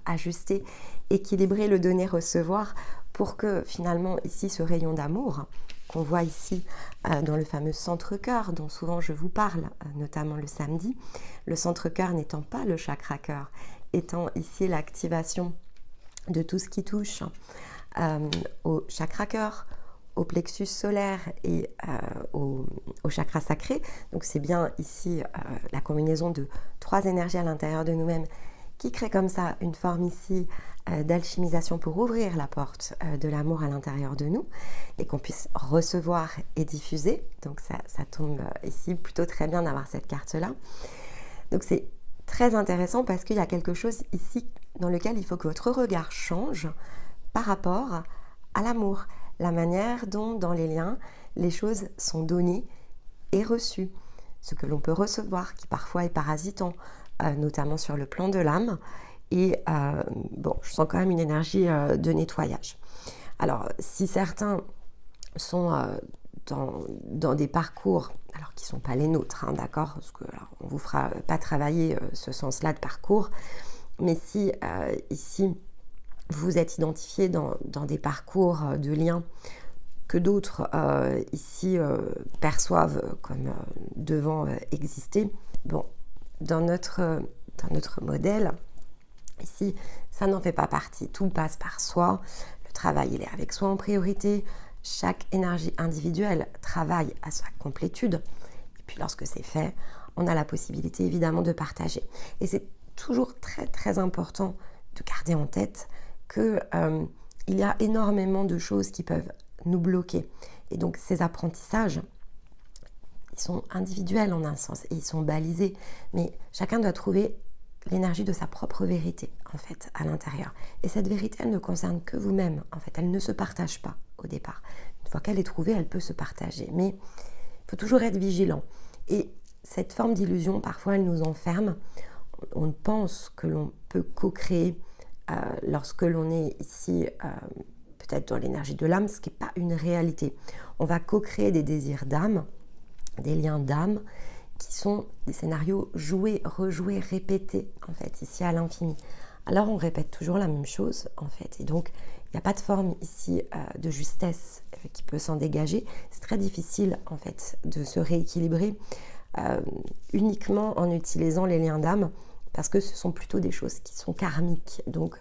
ajuster, équilibrer le donner-recevoir pour que finalement ici ce rayon d'amour qu'on voit ici dans le fameux centre-cœur dont souvent je vous parle, notamment le samedi, le centre-cœur n'étant pas le chakra-cœur, étant ici l'activation de tout ce qui touche au chakra-cœur, au plexus solaire et au chakra sacré. Donc c'est bien ici la combinaison de 3 énergies à l'intérieur de nous-mêmes qui crée comme ça une forme ici d'alchimisation pour ouvrir la porte de l'amour à l'intérieur de nous et qu'on puisse recevoir et diffuser. Donc ça tombe ici plutôt très bien d'avoir cette carte-là. Donc c'est très intéressant parce qu'il y a quelque chose ici dans lequel il faut que votre regard change par rapport à l'amour, la manière dont dans les liens, les choses sont données et reçues. Ce que l'on peut recevoir qui parfois est parasitant, notamment sur le plan de l'âme. Et bon, je sens quand même une énergie de nettoyage. Alors, si certains sont dans des parcours, alors qui ne sont pas les nôtres, hein, d'accord, parce que alors, on ne vous fera pas travailler ce sens-là de parcours, mais si ici, vous êtes identifié dans des parcours de liens que d'autres ici perçoivent comme devant exister, bon, dans notre modèle, ici, ça n'en fait pas partie. Tout passe par soi. Le travail, il est avec soi en priorité. Chaque énergie individuelle travaille à sa complétude. Et puis, lorsque c'est fait, on a la possibilité, évidemment, de partager. Et c'est toujours très, très important de garder en tête qu'il y a énormément de choses qui peuvent nous bloquer. Et donc, ces apprentissages, ils sont individuels en un sens et ils sont balisés. Mais chacun doit trouver l'énergie de sa propre vérité, en fait, à l'intérieur. Et cette vérité, elle ne concerne que vous-même, en fait. Elle ne se partage pas au départ. Une fois qu'elle est trouvée, elle peut se partager. Mais il faut toujours être vigilant. Et cette forme d'illusion, parfois, elle nous enferme. On pense que l'on peut co-créer lorsque l'on est ici, peut-être dans l'énergie de l'âme, ce qui n'est pas une réalité. On va co-créer des désirs d'âme, des liens d'âme, qui sont des scénarios joués, rejoués, répétés, en fait, ici à l'infini. Alors, on répète toujours la même chose, en fait. Et donc, il n'y a pas de forme ici de justesse qui peut s'en dégager. C'est très difficile, en fait, de se rééquilibrer uniquement en utilisant les liens d'âme, parce que ce sont plutôt des choses qui sont karmiques. Donc,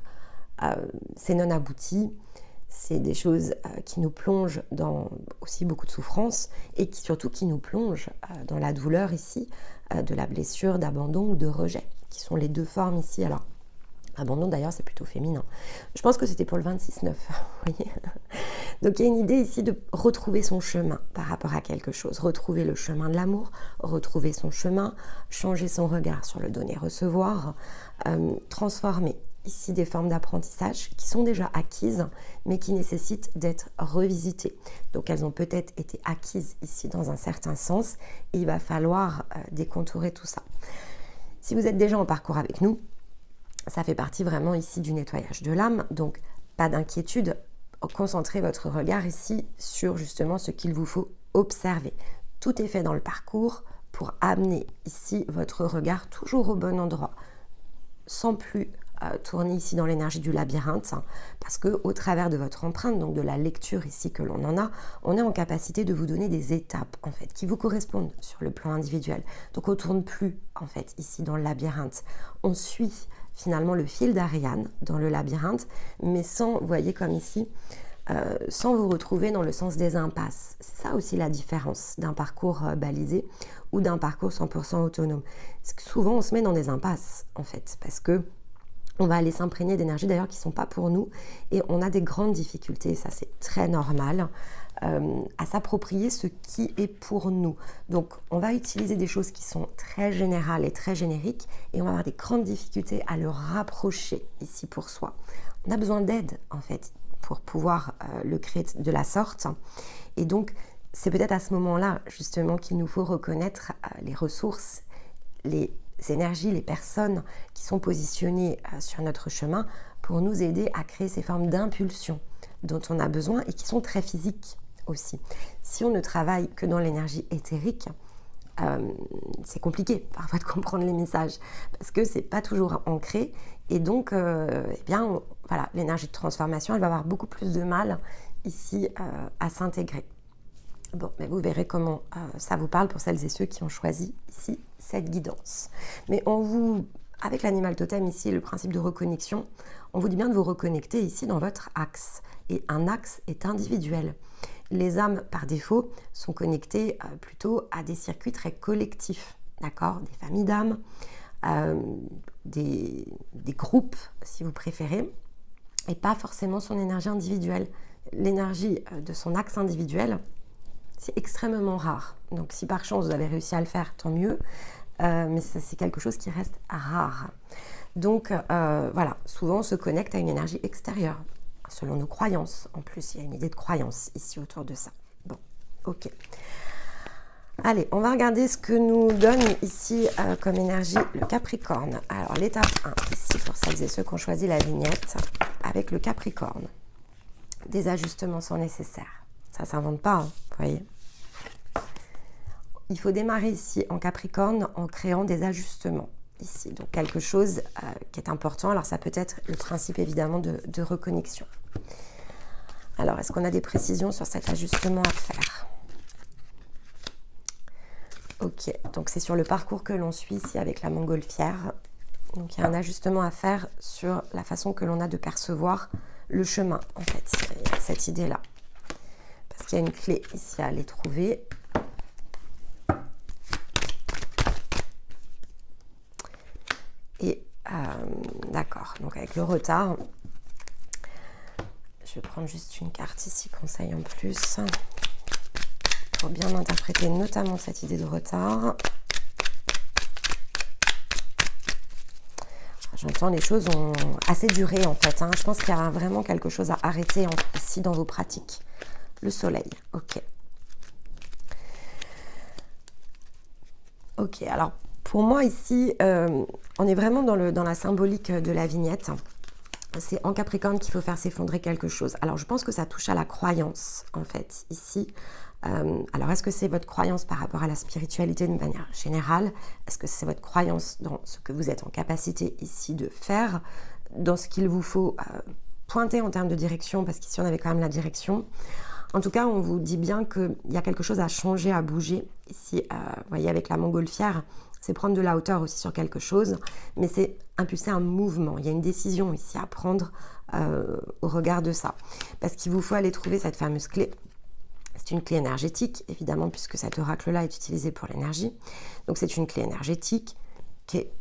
c'est non abouti. C'est des choses qui nous plongent dans aussi beaucoup de souffrance et surtout qui nous plongent dans la douleur ici, de la blessure, d'abandon ou de rejet, qui sont les deux formes ici. Alors, abandon d'ailleurs, c'est plutôt féminin. Je pense que c'était pour le 26-9, vous voyez. Donc, il y a une idée ici de retrouver son chemin par rapport à quelque chose, retrouver le chemin de l'amour, retrouver son chemin, changer son regard sur le donner-recevoir, transformer ici des formes d'apprentissage qui sont déjà acquises, mais qui nécessitent d'être revisitées. Donc elles ont peut-être été acquises ici dans un certain sens, et il va falloir décontourer tout ça. Si vous êtes déjà en parcours avec nous, ça fait partie vraiment ici du nettoyage de l'âme, donc pas d'inquiétude, concentrez votre regard ici sur justement ce qu'il vous faut observer. Tout est fait dans le parcours pour amener ici votre regard toujours au bon endroit, sans plus tourner ici dans l'énergie du labyrinthe, parce que au travers de votre empreinte, donc de la lecture ici que l'on en a, on est en capacité de vous donner des étapes en fait qui vous correspondent sur le plan individuel. Donc on ne tourne plus en fait ici dans le labyrinthe, on suit finalement le fil d'Ariane dans le labyrinthe, mais sans, vous voyez comme ici, sans vous retrouver dans le sens des impasses. C'est ça aussi la différence d'un parcours balisé ou d'un parcours 100% autonome. Parce que souvent on se met dans des impasses en fait, parce que on va aller s'imprégner d'énergies d'ailleurs qui ne sont pas pour nous et on a des grandes difficultés, ça c'est très normal, à s'approprier ce qui est pour nous. Donc on va utiliser des choses qui sont très générales et très génériques et on va avoir des grandes difficultés à le rapprocher ici pour soi. On a besoin d'aide en fait pour pouvoir le créer de la sorte et donc c'est peut-être à ce moment-là justement qu'il nous faut reconnaître les ressources, les énergies, les personnes qui sont positionnées sur notre chemin pour nous aider à créer ces formes d'impulsion dont on a besoin et qui sont très physiques aussi. Si on ne travaille que dans l'énergie éthérique, c'est compliqué parfois de comprendre les messages parce que c'est pas toujours ancré et donc eh bien, voilà, l'énergie de transformation elle va avoir beaucoup plus de mal ici à s'intégrer. Bon, mais vous verrez comment ça vous parle pour celles et ceux qui ont choisi ici cette guidance. Mais avec l'animal totem ici et le principe de reconnexion, on vous dit bien de vous reconnecter ici dans votre axe. Et un axe est individuel. Les âmes, par défaut, sont connectées plutôt à des circuits très collectifs, d'accord ? Des familles d'âmes, des groupes, si vous préférez, et pas forcément son énergie individuelle. L'énergie de son axe individuel, c'est extrêmement rare. Donc si par chance vous avez réussi à le faire, tant mieux. Mais c'est quelque chose qui reste rare. Donc voilà, souvent on se connecte à une énergie extérieure, selon nos croyances. En plus, il y a une idée de croyance ici autour de ça. Bon, ok. Allez, on va regarder ce que nous donne ici comme énergie le Capricorne. Alors l'étape 1, ici pour celles et ceux qui ont choisi la vignette, avec le Capricorne. Des ajustements sont nécessaires. Ça ne s'invente pas, hein, vous voyez. Il faut démarrer ici en Capricorne en créant des ajustements ici. Donc quelque chose qui est important. Alors ça peut être le principe évidemment de reconnexion. Alors est-ce qu'on a des précisions sur cet ajustement à faire? Ok, donc c'est sur le parcours que l'on suit ici avec la montgolfière. Donc il y a un ajustement à faire sur la façon que l'on a de percevoir le chemin en fait, cette idée-là. Parce qu'il y a une clé ici à aller trouver. Et d'accord, donc avec le retard, je vais prendre juste une carte ici, conseil en plus, pour bien interpréter notamment cette idée de retard. J'entends les choses ont assez duré en fait, hein. Je pense qu'il y a vraiment quelque chose à arrêter ici dans vos pratiques. Le soleil, ok. Ok, alors pour moi ici, on est vraiment dans la symbolique de la vignette. C'est en Capricorne qu'il faut faire s'effondrer quelque chose. Alors je pense que ça touche à la croyance en fait ici. Alors est-ce que c'est votre croyance par rapport à la spiritualité de manière générale? Est-ce que c'est votre croyance dans ce que vous êtes en capacité ici de faire? Dans ce qu'il vous faut pointer en termes de direction? Parce qu'ici on avait quand même la direction. En tout cas, on vous dit bien qu'il y a quelque chose à changer, à bouger. Ici, vous voyez, avec la montgolfière, c'est prendre de la hauteur aussi sur quelque chose, mais c'est impulser un mouvement. Il y a une décision ici à prendre au regard de ça. Parce qu'il vous faut aller trouver cette fameuse clé. C'est une clé énergétique, évidemment, puisque cet oracle-là est utilisé pour l'énergie. Donc, c'est une clé énergétique qui est,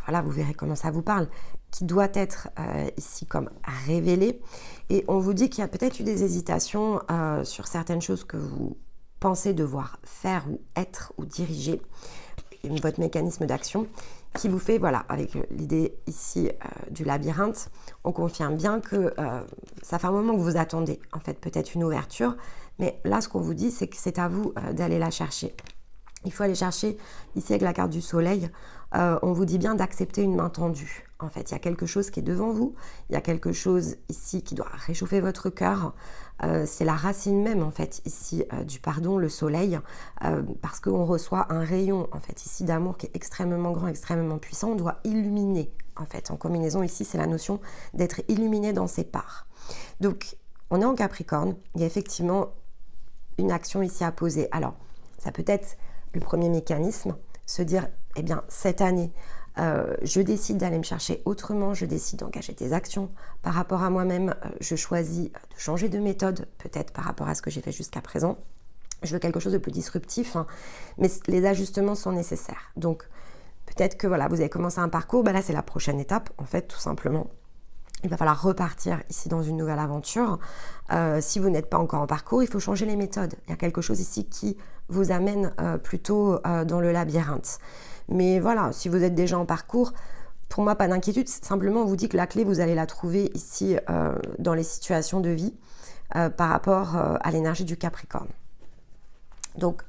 voilà, vous verrez comment ça vous parle, qui doit être ici comme révélée. Et on vous dit qu'il y a peut-être eu des hésitations sur certaines choses que vous pensez devoir faire ou être ou diriger, votre mécanisme d'action qui vous fait, voilà, avec l'idée ici du labyrinthe, on confirme bien que ça fait un moment que vous attendez, en fait, peut-être une ouverture, mais là, ce qu'on vous dit, c'est que c'est à vous d'aller la chercher. Il faut aller chercher, ici avec la carte du soleil, on vous dit bien d'accepter une main tendue, En fait, il y a quelque chose qui est devant vous, il y a quelque chose ici qui doit réchauffer votre cœur. C'est la racine même, en fait, ici, du pardon, le soleil, parce qu'on reçoit un rayon, en fait, ici, d'amour qui est extrêmement grand, extrêmement puissant. On doit illuminer, en fait. En combinaison, ici, c'est la notion d'être illuminé dans ses parts. Donc, on est en Capricorne, il y a effectivement une action ici à poser. Alors, ça peut être le premier mécanisme, se dire, eh bien, cette année, je décide d'aller me chercher autrement, je décide d'engager des actions par rapport à moi-même, je choisis de changer de méthode, peut-être par rapport à ce que j'ai fait jusqu'à présent. Je veux quelque chose de plus disruptif, hein, mais les ajustements sont nécessaires. Donc, peut-être que voilà, vous avez commencé un parcours, là c'est la prochaine étape, en fait, tout simplement. Il va falloir repartir ici dans une nouvelle aventure. Si vous n'êtes pas encore en parcours, il faut changer les méthodes. Il y a quelque chose ici qui vous amène plutôt dans le labyrinthe. Mais voilà, si vous êtes déjà en parcours, pour moi, pas d'inquiétude. Simplement, on vous dit que la clé, vous allez la trouver ici dans les situations de vie par rapport à l'énergie du Capricorne. Donc,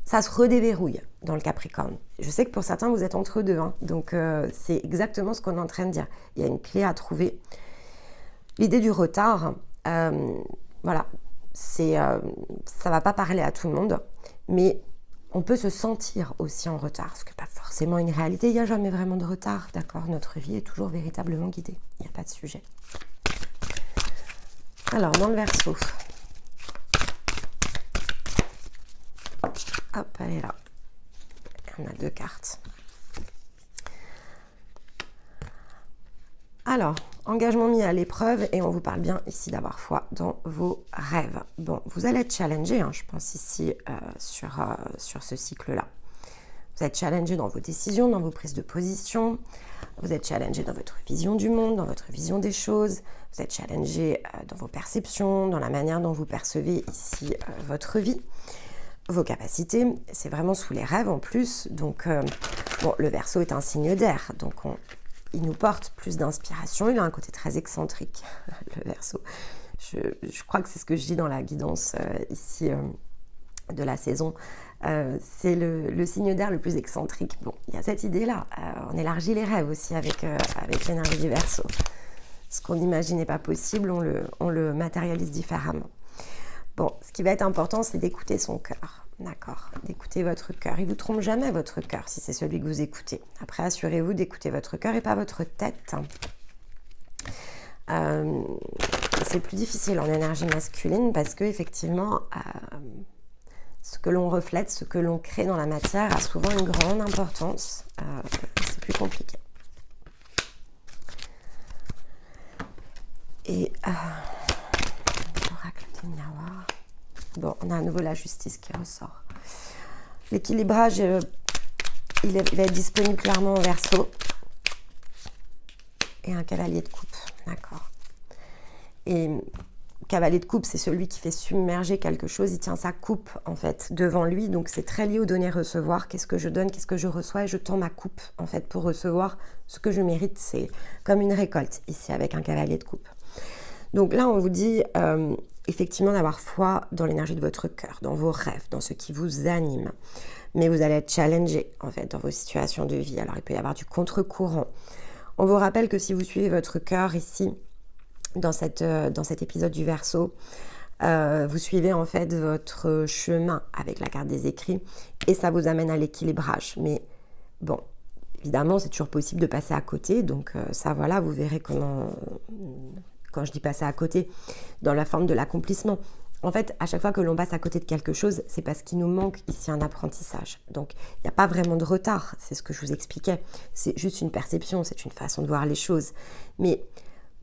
ça se redéverrouille dans le Capricorne. Je sais que pour certains, vous êtes entre deux. Hein, donc, c'est exactement ce qu'on est en train de dire. Il y a une clé à trouver. L'idée du retard, voilà, ça ne va pas parler à tout le monde, mais on peut se sentir aussi en retard, ce qui n'est pas forcément une réalité. Il n'y a jamais vraiment de retard, d'accord? Notre vie est toujours véritablement guidée. Il n'y a pas de sujet. Alors, dans le Verseau. Hop, elle est là. On a 2 cartes. Alors, engagement mis à l'épreuve et on vous parle bien ici d'avoir foi dans vos rêves. Bon, vous allez être challengé, hein, je pense ici sur ce cycle-là. Vous êtes challengé dans vos décisions, dans vos prises de position. Vous êtes challengé dans votre vision du monde, dans votre vision des choses. Vous êtes challengé dans vos perceptions, dans la manière dont vous percevez ici votre vie. Vos capacités, c'est vraiment sous les rêves en plus. Donc, bon, le Verseau est un signe d'air, donc il nous porte plus d'inspiration. Il a un côté très excentrique, le Verseau. Je crois que c'est ce que je dis dans la guidance ici de la saison. C'est le signe d'air le plus excentrique. Bon, il y a cette idée-là. On élargit les rêves aussi avec l'énergie du Verseau. Ce qu'on n'imaginait pas possible, on le matérialise différemment. Bon, ce qui va être important, c'est d'écouter son cœur, d'accord? D'écouter votre cœur. Il ne vous trompe jamais, votre cœur, si c'est celui que vous écoutez. Après, assurez-vous d'écouter votre cœur et pas votre tête. C'est plus difficile en énergie masculine parce que, effectivement, ce que l'on reflète, ce que l'on crée dans la matière a souvent une grande importance. C'est plus compliqué. Et... Bon, on a à nouveau la justice qui ressort. L'équilibrage, il va être disponible clairement au Verseau. Et un cavalier de coupe, d'accord. Et cavalier de coupe, c'est celui qui fait submerger quelque chose. Il tient sa coupe, en fait, devant lui. Donc, c'est très lié au donner-recevoir. Qu'est-ce que je donne, qu'est-ce que je reçois? Et je tends ma coupe, en fait, pour recevoir ce que je mérite. C'est comme une récolte, ici, avec un cavalier de coupe. Donc là, on vous dit effectivement d'avoir foi dans l'énergie de votre cœur, dans vos rêves, dans ce qui vous anime. Mais vous allez être challengé, en fait, dans vos situations de vie. Alors, il peut y avoir du contre-courant. On vous rappelle que si vous suivez votre cœur ici, dans cet épisode du Verseau, vous suivez en fait votre chemin avec la carte des écrits et ça vous amène à l'équilibrage. Mais bon, évidemment, c'est toujours possible de passer à côté. Donc ça, voilà, vous verrez comment... Quand je dis passer à côté, dans la forme de l'accomplissement. En fait, à chaque fois que l'on passe à côté de quelque chose, c'est parce qu'il nous manque ici un apprentissage. Donc, il n'y a pas vraiment de retard, c'est ce que je vous expliquais. C'est juste une perception, c'est une façon de voir les choses. Mais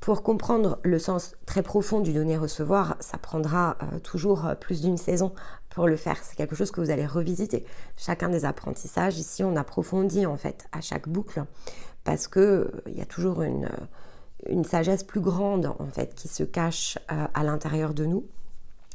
pour comprendre le sens très profond du donner-recevoir, ça prendra toujours plus d'une saison pour le faire. C'est quelque chose que vous allez revisiter. Chacun des apprentissages, ici, on approfondit en fait à chaque boucle parce qu'il y a toujours une sagesse plus grande en fait qui se cache à l'intérieur de nous.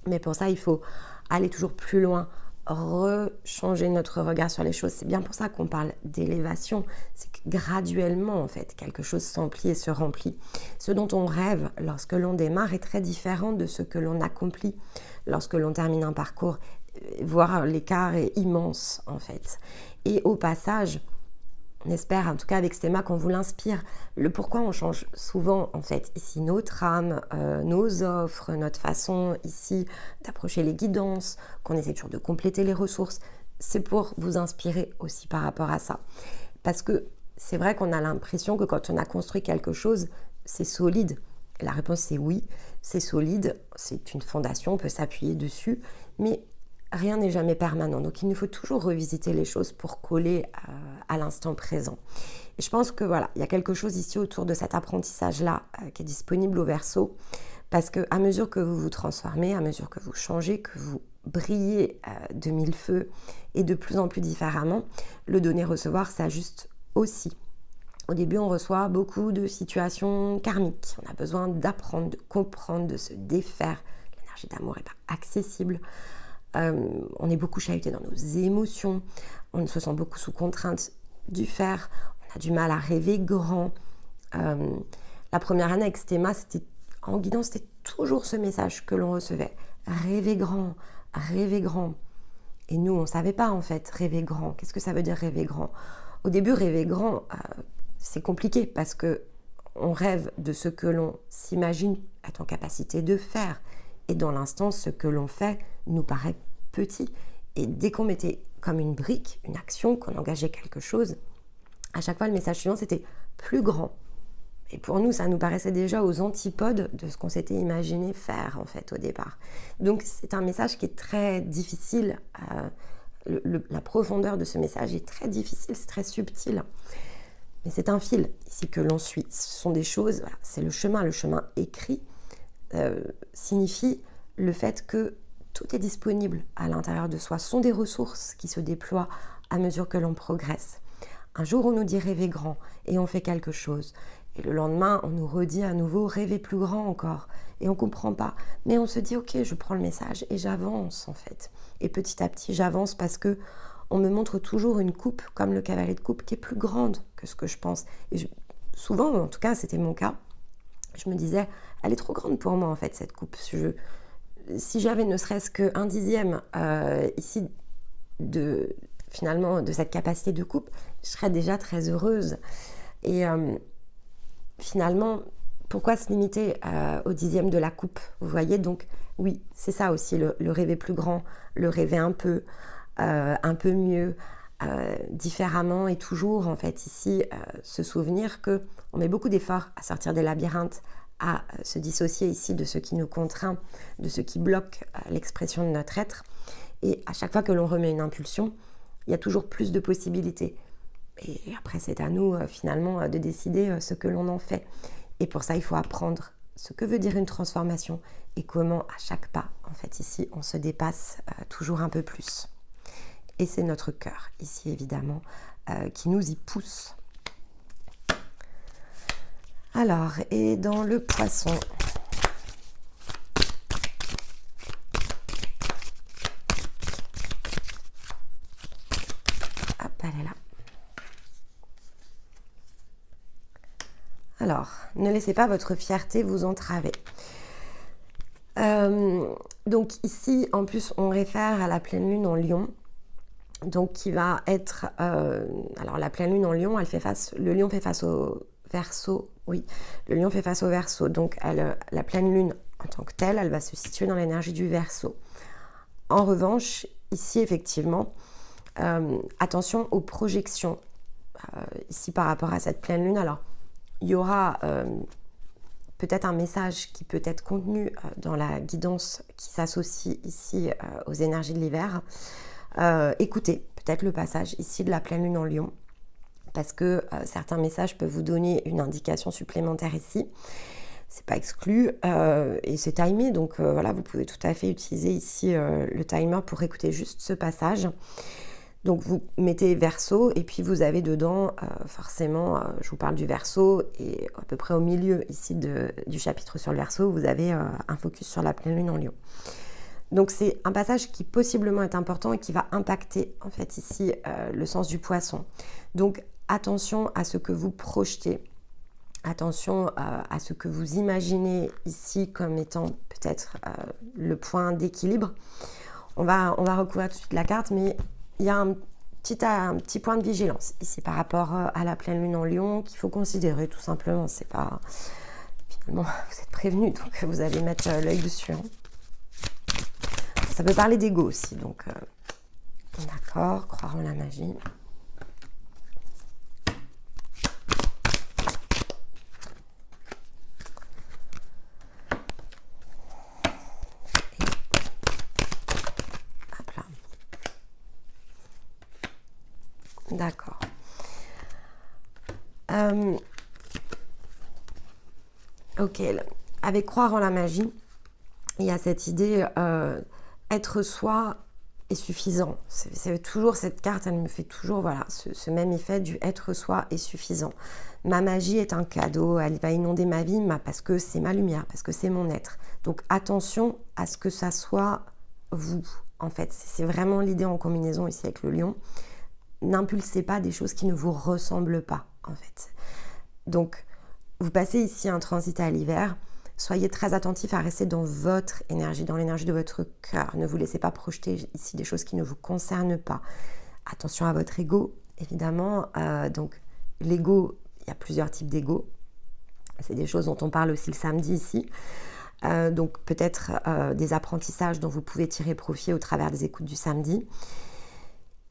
Mais pour ça, il faut aller toujours plus loin, rechanger notre regard sur les choses. C'est bien pour ça qu'on parle d'élévation. C'est que graduellement, en fait, quelque chose s'emplit et se remplit. Ce dont on rêve lorsque l'on démarre est très différent de ce que l'on accomplit lorsque l'on termine un parcours. Voire l'écart est immense, en fait. Et au passage, On espère, en tout cas avec Stéma, qu'on vous l'inspire. Le pourquoi on change souvent, en fait, ici nos trames, nos offres, notre façon ici d'approcher les guidances, qu'on essaie toujours de compléter les ressources. C'est pour vous inspirer aussi par rapport à ça. Parce que c'est vrai qu'on a l'impression que quand on a construit quelque chose, c'est solide. Et la réponse c'est oui, c'est solide, c'est une fondation, on peut s'appuyer dessus, mais rien n'est jamais permanent. Donc il nous faut toujours revisiter les choses pour coller à l'instant présent. Et je pense que voilà, il y a quelque chose ici autour de cet apprentissage-là qui est disponible au Verseau, parce qu'à mesure que vous vous transformez, à mesure que vous changez, que vous brillez de mille feux et de plus en plus différemment, le donner-recevoir s'ajuste aussi. Au début, on reçoit beaucoup de situations karmiques. On a besoin d'apprendre, de comprendre, de se défaire. L'énergie d'amour n'est pas accessible. On est beaucoup chahuté dans nos émotions. On se sent beaucoup sous contrainte du faire. On a du mal à rêver grand. La première année avec Stéma, en guidance, c'était toujours ce message que l'on recevait. Rêver grand, rêver grand. Et nous, on ne savait pas en fait, rêver grand. Qu'est-ce que ça veut dire rêver grand? Au début, rêver grand, c'est compliqué parce qu'on rêve de ce que l'on s'imagine être en capacité de faire. Et dans l'instant, ce que l'on fait nous paraît petit. Et dès qu'on mettait comme une brique, une action, qu'on engageait quelque chose, à chaque fois, le message suivant, c'était plus grand. Et pour nous, ça nous paraissait déjà aux antipodes de ce qu'on s'était imaginé faire, en fait, au départ. Donc, c'est un message qui est très difficile. La profondeur de ce message est très difficile, c'est très subtil. Mais c'est un fil, ici, que l'on suit. Ce sont des choses, voilà, c'est le chemin. Le chemin écrit signifie le fait que tout est disponible à l'intérieur de soi. Ce sont des ressources qui se déploient à mesure que l'on progresse. Un jour, on nous dit rêver grand et on fait quelque chose. Et le lendemain, on nous redit à nouveau rêver plus grand encore. Et on ne comprend pas. Mais on se dit, ok, je prends le message et j'avance en fait. Et petit à petit, j'avance parce que on me montre toujours une coupe, comme le cavalier de coupe, qui est plus grande que ce que je pense. Et souvent, en tout cas, c'était mon cas, je me disais, elle est trop grande pour moi en fait, cette coupe. Si j'avais ne serait-ce qu'un dixième ici finalement de cette capacité de coupe, je serais déjà très heureuse. Et finalement, pourquoi se limiter au dixième de la coupe? Vous voyez, donc oui, c'est ça aussi, le rêver plus grand, le rêver un peu mieux, différemment, et toujours en fait ici se souvenir que on met beaucoup d'efforts à sortir des labyrinthes, à se dissocier ici de ce qui nous contraint, de ce qui bloque l'expression de notre être. Et à chaque fois que l'on remet une impulsion, il y a toujours plus de possibilités. Et après, c'est à nous finalement de décider ce que l'on en fait. Et pour ça, il faut apprendre ce que veut dire une transformation et comment à chaque pas, en fait, ici, on se dépasse toujours un peu plus. Et c'est notre cœur, ici évidemment, qui nous y pousse. Alors, et dans le poisson, hop, elle est là. Alors, ne laissez pas votre fierté vous entraver. Donc ici, en plus, on réfère à la pleine lune en Lion. Donc qui va être... alors la pleine lune en Lion, le Lion fait face au Verseau. Oui, le Lion fait face au Verseau. Donc la pleine lune en tant que telle, elle va se situer dans l'énergie du Verseau. En revanche, ici effectivement, attention aux projections. Ici par rapport à cette pleine lune, alors il y aura peut-être un message qui peut être contenu dans la guidance qui s'associe ici aux énergies de l'hiver. Écoutez peut-être le passage ici de la pleine lune en Lion, parce que certains messages peuvent vous donner une indication supplémentaire ici. C'est pas exclu et c'est timé, donc voilà, vous pouvez tout à fait utiliser ici le timer pour écouter juste ce passage. Donc vous mettez Verseau et puis vous avez dedans forcément, je vous parle du Verseau, et à peu près au milieu ici du chapitre sur le Verseau, vous avez un focus sur la pleine lune en Lion. Donc c'est un passage qui possiblement est important et qui va impacter en fait ici le sens du poisson. Donc attention à ce que vous projetez, attention à ce que vous imaginez ici comme étant peut-être le point d'équilibre. On va recouvrir tout de suite la carte, mais il y a un un petit point de vigilance ici par rapport à la pleine lune en Lion qu'il faut considérer tout simplement. C'est pas... Finalement, vous êtes prévenus, donc vous allez mettre l'œil dessus. Hein. Ça peut parler d'ego aussi, donc d'accord, croire en la magie. Hop là. D'accord. Ok, avec croire en la magie, il y a cette idée, être soi est suffisant. C'est toujours cette carte, elle me fait toujours voilà, ce même effet du être soi est suffisant. Ma magie est un cadeau, elle va inonder ma vie parce que c'est ma lumière, parce que c'est mon être. Donc attention à ce que ça soit vous, en fait. C'est vraiment l'idée en combinaison ici avec le lion. N'impulsez pas des choses qui ne vous ressemblent pas, en fait. Donc, vous passez ici un transit à l'hiver. Soyez très attentif à rester dans votre énergie, dans l'énergie de votre cœur. Ne vous laissez pas projeter ici des choses qui ne vous concernent pas. Attention à votre ego, évidemment. Donc, l'ego, il y a plusieurs types d'ego. C'est des choses dont on parle aussi le samedi ici. Donc, peut-être des apprentissages dont vous pouvez tirer profit au travers des écoutes du samedi.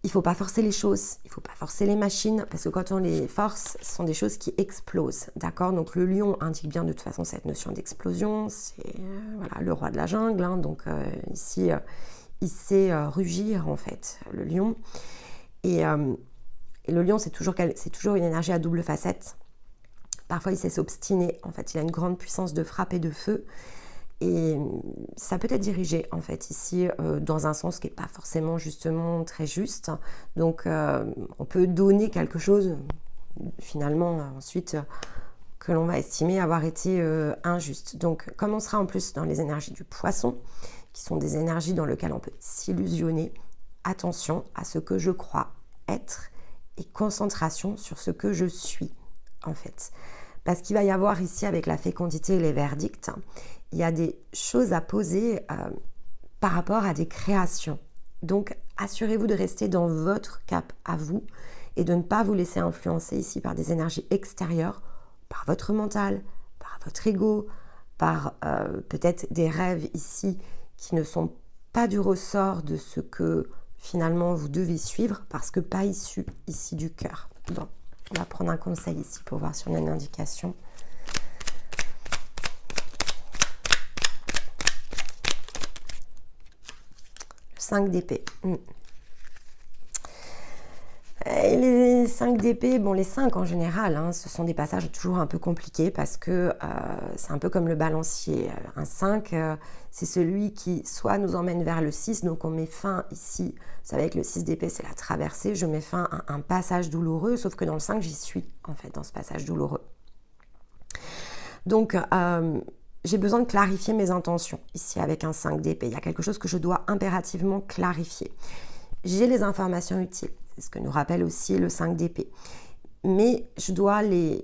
Il ne faut pas forcer les choses, il ne faut pas forcer les machines, parce que quand on les force, ce sont des choses qui explosent, d'accord? Donc le lion indique bien de toute façon cette notion d'explosion, c'est voilà, le roi de la jungle, hein, donc ici, il sait rugir en fait, le lion. Et le lion, c'est toujours une énergie à double facette. Parfois, il sait s'obstiner, en fait, il a une grande puissance de frappe et de feu. Et ça peut être dirigé en fait ici dans un sens qui n'est pas forcément justement très juste. Donc on peut donner quelque chose finalement ensuite que l'on va estimer avoir été injuste. Donc comme on sera en plus dans les énergies du poisson, qui sont des énergies dans lesquelles on peut s'illusionner, attention à ce que je crois être et concentration sur ce que je suis en fait. Parce qu'il va y avoir ici avec la fécondité et les verdicts, il y a des choses à poser par rapport à des créations. Donc, assurez-vous de rester dans votre cap à vous et de ne pas vous laisser influencer ici par des énergies extérieures, par votre mental, par votre ego, par peut-être des rêves ici qui ne sont pas du ressort de ce que finalement vous devez suivre parce que pas issus ici du cœur. Bon, on va prendre un conseil ici pour voir si on a une indication. Le 5 d'épée. Et les 5 d'épée, bon les 5 en général, hein, ce sont des passages toujours un peu compliqués parce que c'est un peu comme le balancier. Un 5, c'est celui qui soit nous emmène vers le 6, donc on met fin ici, vous savez avec le 6 d'épée c'est la traversée, je mets fin à un passage douloureux, sauf que dans le 5 j'y suis en fait dans ce passage douloureux. Donc j'ai besoin de clarifier mes intentions ici avec un 5 d'épée, il y a quelque chose que je dois impérativement clarifier. J'ai les informations utiles. C'est ce que nous rappelle aussi le 5 d'épée. Mais je dois les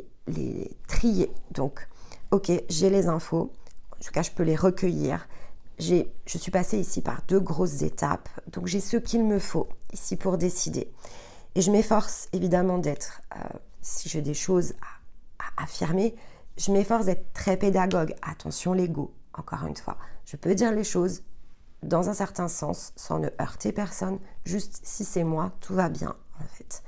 trier. Donc, ok, j'ai les infos. En tout cas, je peux les recueillir. Je suis passée ici par 2 grosses étapes. Donc, j'ai ce qu'il me faut ici pour décider. Et je m'efforce évidemment d'être, si j'ai des choses à affirmer, je m'efforce d'être très pédagogue. Attention, l'ego, encore une fois. Je peux dire les choses dans un certain sens, sans ne heurter personne, juste si c'est moi, tout va bien en fait.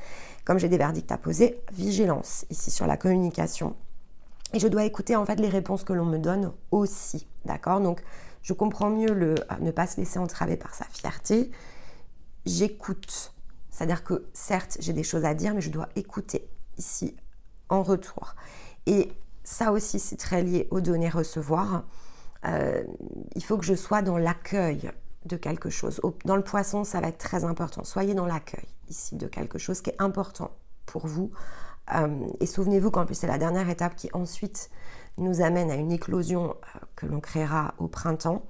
Comme j'ai des verdicts à poser, vigilance ici sur la communication. Et je dois écouter en fait les réponses que l'on me donne aussi, d'accord? Donc je comprends mieux ne pas se laisser entraver par sa fierté. J'écoute, c'est-à-dire que certes j'ai des choses à dire, mais je dois écouter ici en retour. Et ça aussi c'est très lié au donner-recevoir. Il faut que je sois dans l'accueil de quelque chose. Dans le poisson, ça va être très important. Soyez dans l'accueil ici de quelque chose qui est important pour vous. Et souvenez-vous qu'en plus, c'est la dernière étape qui ensuite nous amène à une éclosion que l'on créera au printemps.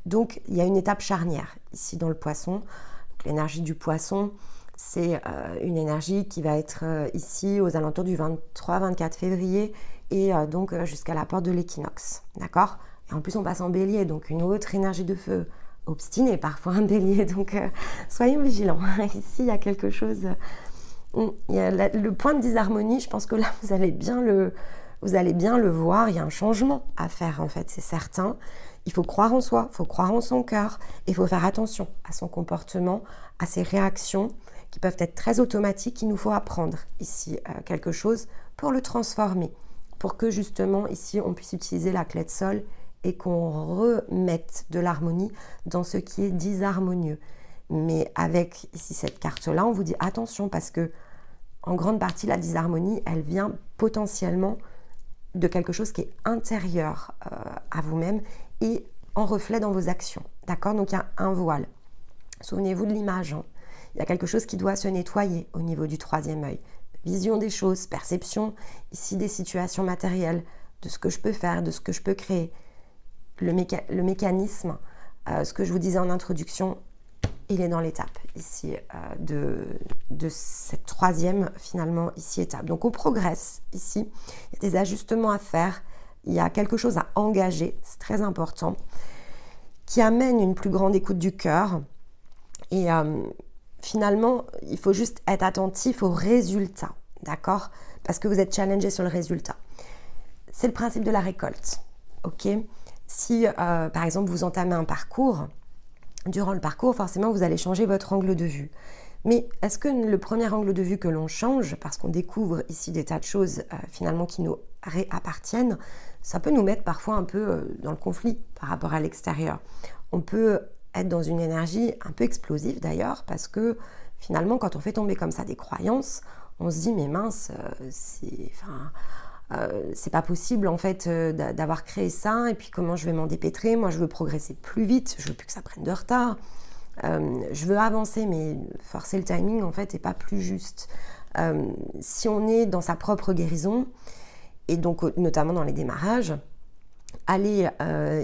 Donc, il y a une étape charnière ici dans le poisson. L'énergie du poisson, c'est une énergie qui va être ici aux alentours du 23-24 février et donc jusqu'à la porte de l'équinoxe. D'accord ? Et en plus, on passe en bélier, donc une autre énergie de feu. obstiné parfois, un bélier, donc soyons vigilants. Ici, il y a quelque chose, il y a le point de disharmonie, je pense que là, vous allez bien le voir, il y a un changement à faire en fait, c'est certain. Il faut croire en soi, il faut croire en son cœur, et il faut faire attention à son comportement, à ses réactions, qui peuvent être très automatiques. Il nous faut apprendre ici quelque chose pour le transformer, pour que justement ici on puisse utiliser la clé de sol et qu'on remette de l'harmonie dans ce qui est disharmonieux. Mais avec ici cette carte-là, on vous dit attention parce que en grande partie la disharmonie, elle vient potentiellement de quelque chose qui est intérieur à vous-même et en reflet dans vos actions. D'accord? Donc il y a un voile. Souvenez-vous de l'image. Hein. Il y a quelque chose qui doit se nettoyer au niveau du troisième œil. Vision des choses, perception ici des situations matérielles, de ce que je peux faire, de ce que je peux créer. Le mécanisme, ce que je vous disais en introduction, il est dans l'étape ici de cette troisième finalement ici étape. Donc on progresse ici, il y a des ajustements à faire, il y a quelque chose à engager, c'est très important, qui amène une plus grande écoute du cœur et finalement il faut juste être attentif au résultat, d'accord? Parce que vous êtes challengé sur le résultat. C'est le principe de la récolte, ok? Si par exemple vous entamez un parcours, durant le parcours, forcément, vous allez changer votre angle de vue. Mais est-ce que le premier angle de vue que l'on change, parce qu'on découvre ici des tas de choses finalement qui nous réappartiennent, ça peut nous mettre parfois un peu dans le conflit par rapport à l'extérieur. On peut être dans une énergie un peu explosive d'ailleurs, parce que finalement, quand on fait tomber comme ça des croyances, on se dit mais mince, c'est pas possible en fait d'avoir créé ça et puis comment je vais m'en dépêtrer. Moi je veux progresser plus vite, je veux plus que ça prenne de retard, je veux avancer mais forcer le timing en fait n'est pas plus juste. Si on est dans sa propre guérison et donc notamment dans les démarrages, aller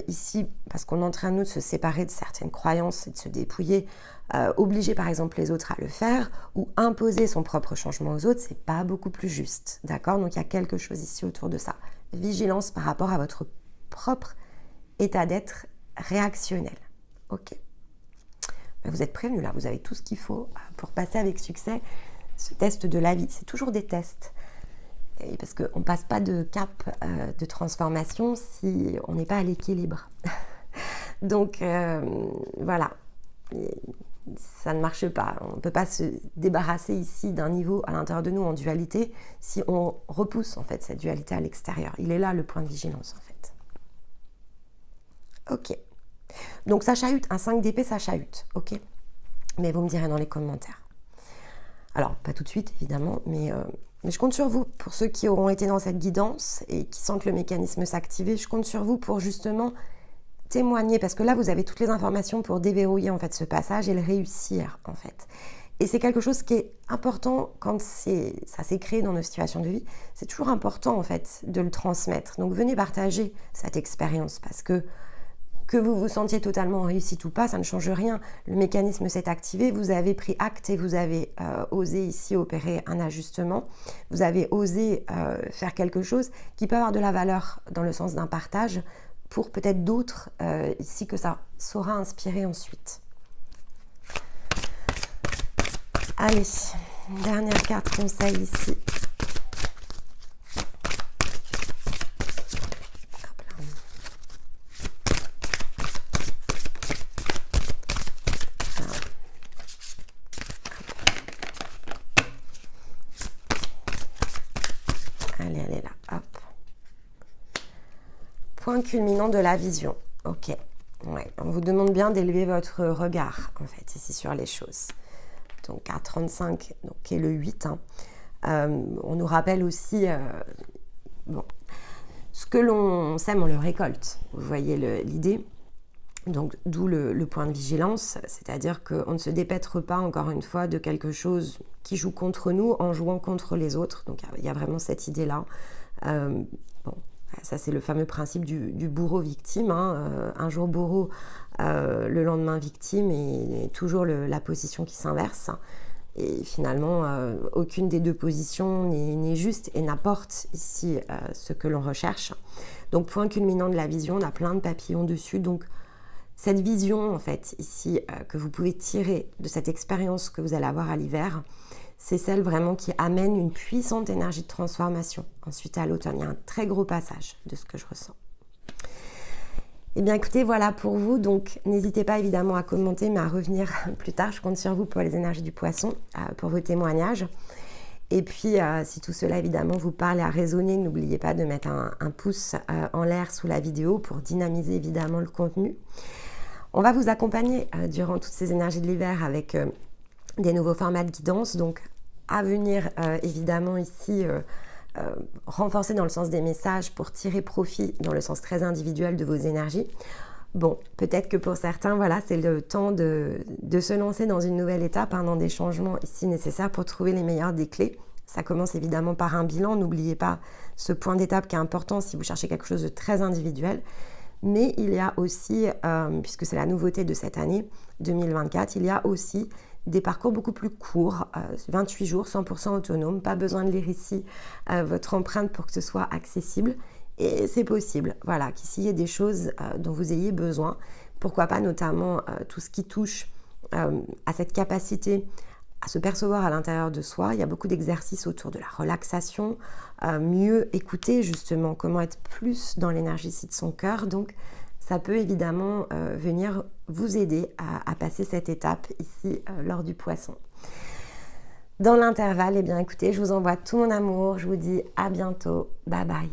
ici parce qu'on est en train nous de se séparer de certaines croyances et de se dépouiller, obliger par exemple les autres à le faire ou imposer son propre changement aux autres, c'est pas beaucoup plus juste, d'accord? Donc il y a quelque chose ici autour de ça. Vigilance par rapport à votre propre état d'être réactionnel, ok? Ben, vous êtes prévenus là, vous avez tout ce qu'il faut pour passer avec succès ce test de la vie. C'est toujours des tests. Et parce qu'on ne passe pas de cap de transformation si on n'est pas à l'équilibre. Donc voilà, ça ne marche pas. On ne peut pas se débarrasser ici d'un niveau à l'intérieur de nous en dualité si on repousse en fait cette dualité à l'extérieur. Il est là le point de vigilance en fait. Ok. Donc ça chahute, un 5 d'épée ça chahute, ok? Mais vous me direz dans les commentaires. Alors, pas tout de suite évidemment, mais je compte sur vous, pour ceux qui auront été dans cette guidance et qui sentent le mécanisme s'activer, je compte sur vous pour justement témoigner, parce que là, vous avez toutes les informations pour déverrouiller en fait ce passage et le réussir en fait. Et c'est quelque chose qui est important quand ça s'est créé dans nos situations de vie. C'est toujours important en fait de le transmettre. Donc venez partager cette expérience parce que vous vous sentiez totalement réussite ou pas, ça ne change rien. Le mécanisme s'est activé, vous avez pris acte et vous avez osé ici opérer un ajustement. Vous avez osé faire quelque chose qui peut avoir de la valeur dans le sens d'un partage pour peut-être d'autres ici que ça saura inspirer ensuite. Allez, dernière carte conseil ici. Allez, elle est là, hop. Point culminant de la vision, ok. Ouais, on vous demande bien d'élever votre regard, en fait, ici sur les choses. Donc, à 35, donc, qui est le 8, hein. On nous rappelle aussi, bon, ce que l'on sème, on le récolte. Vous voyez l'idée? Donc, d'où le point de vigilance, c'est-à-dire qu'on ne se dépêtre pas, encore une fois, de quelque chose qui joue contre nous en jouant contre les autres. Donc, il y a vraiment cette idée-là. Bon, ça, c'est le fameux principe du bourreau-victime. Hein. Un jour bourreau, le lendemain victime, et toujours la position qui s'inverse. Et finalement, aucune des deux positions n'est juste et n'apporte ici ce que l'on recherche. Donc, point culminant de la vision, on a plein de papillons dessus. Donc, Cette vision, en fait, ici, que vous pouvez tirer de cette expérience que vous allez avoir à l'hiver, c'est celle vraiment qui amène une puissante énergie de transformation. Ensuite, à l'automne, il y a un très gros passage de ce que je ressens. Eh bien, écoutez, voilà pour vous. Donc, n'hésitez pas évidemment à commenter, mais à revenir plus tard. Je compte sur vous pour les énergies du poisson, pour vos témoignages. Et puis, si tout cela, évidemment, vous parle et a résonné, n'oubliez pas de mettre un pouce en l'air sous la vidéo pour dynamiser évidemment le contenu. On va vous accompagner durant toutes ces énergies de l'hiver avec des nouveaux formats de guidance. Donc, à venir, évidemment, ici, renforcer dans le sens des messages pour tirer profit dans le sens très individuel de vos énergies. Bon, peut-être que pour certains, voilà, c'est le temps de se lancer dans une nouvelle étape, dans des changements ici nécessaires pour trouver les meilleures des clés. Ça commence évidemment par un bilan. N'oubliez pas ce point d'étape qui est important si vous cherchez quelque chose de très individuel. Mais il y a aussi, puisque c'est la nouveauté de cette année 2024, il y a aussi des parcours beaucoup plus courts, 28 jours, 100% autonomes, pas besoin de lire ici votre empreinte pour que ce soit accessible. Et c'est possible, voilà, qu'ici il y ait des choses dont vous ayez besoin. Pourquoi pas notamment tout ce qui touche à cette capacité à se percevoir à l'intérieur de soi. Il y a beaucoup d'exercices autour de la relaxation, mieux écouter justement comment être plus dans l'énergie ici de son cœur. Donc ça peut évidemment venir vous aider à passer cette étape ici lors du poisson. Dans l'intervalle, eh bien écoutez, je vous envoie tout mon amour, je vous dis à bientôt, bye bye.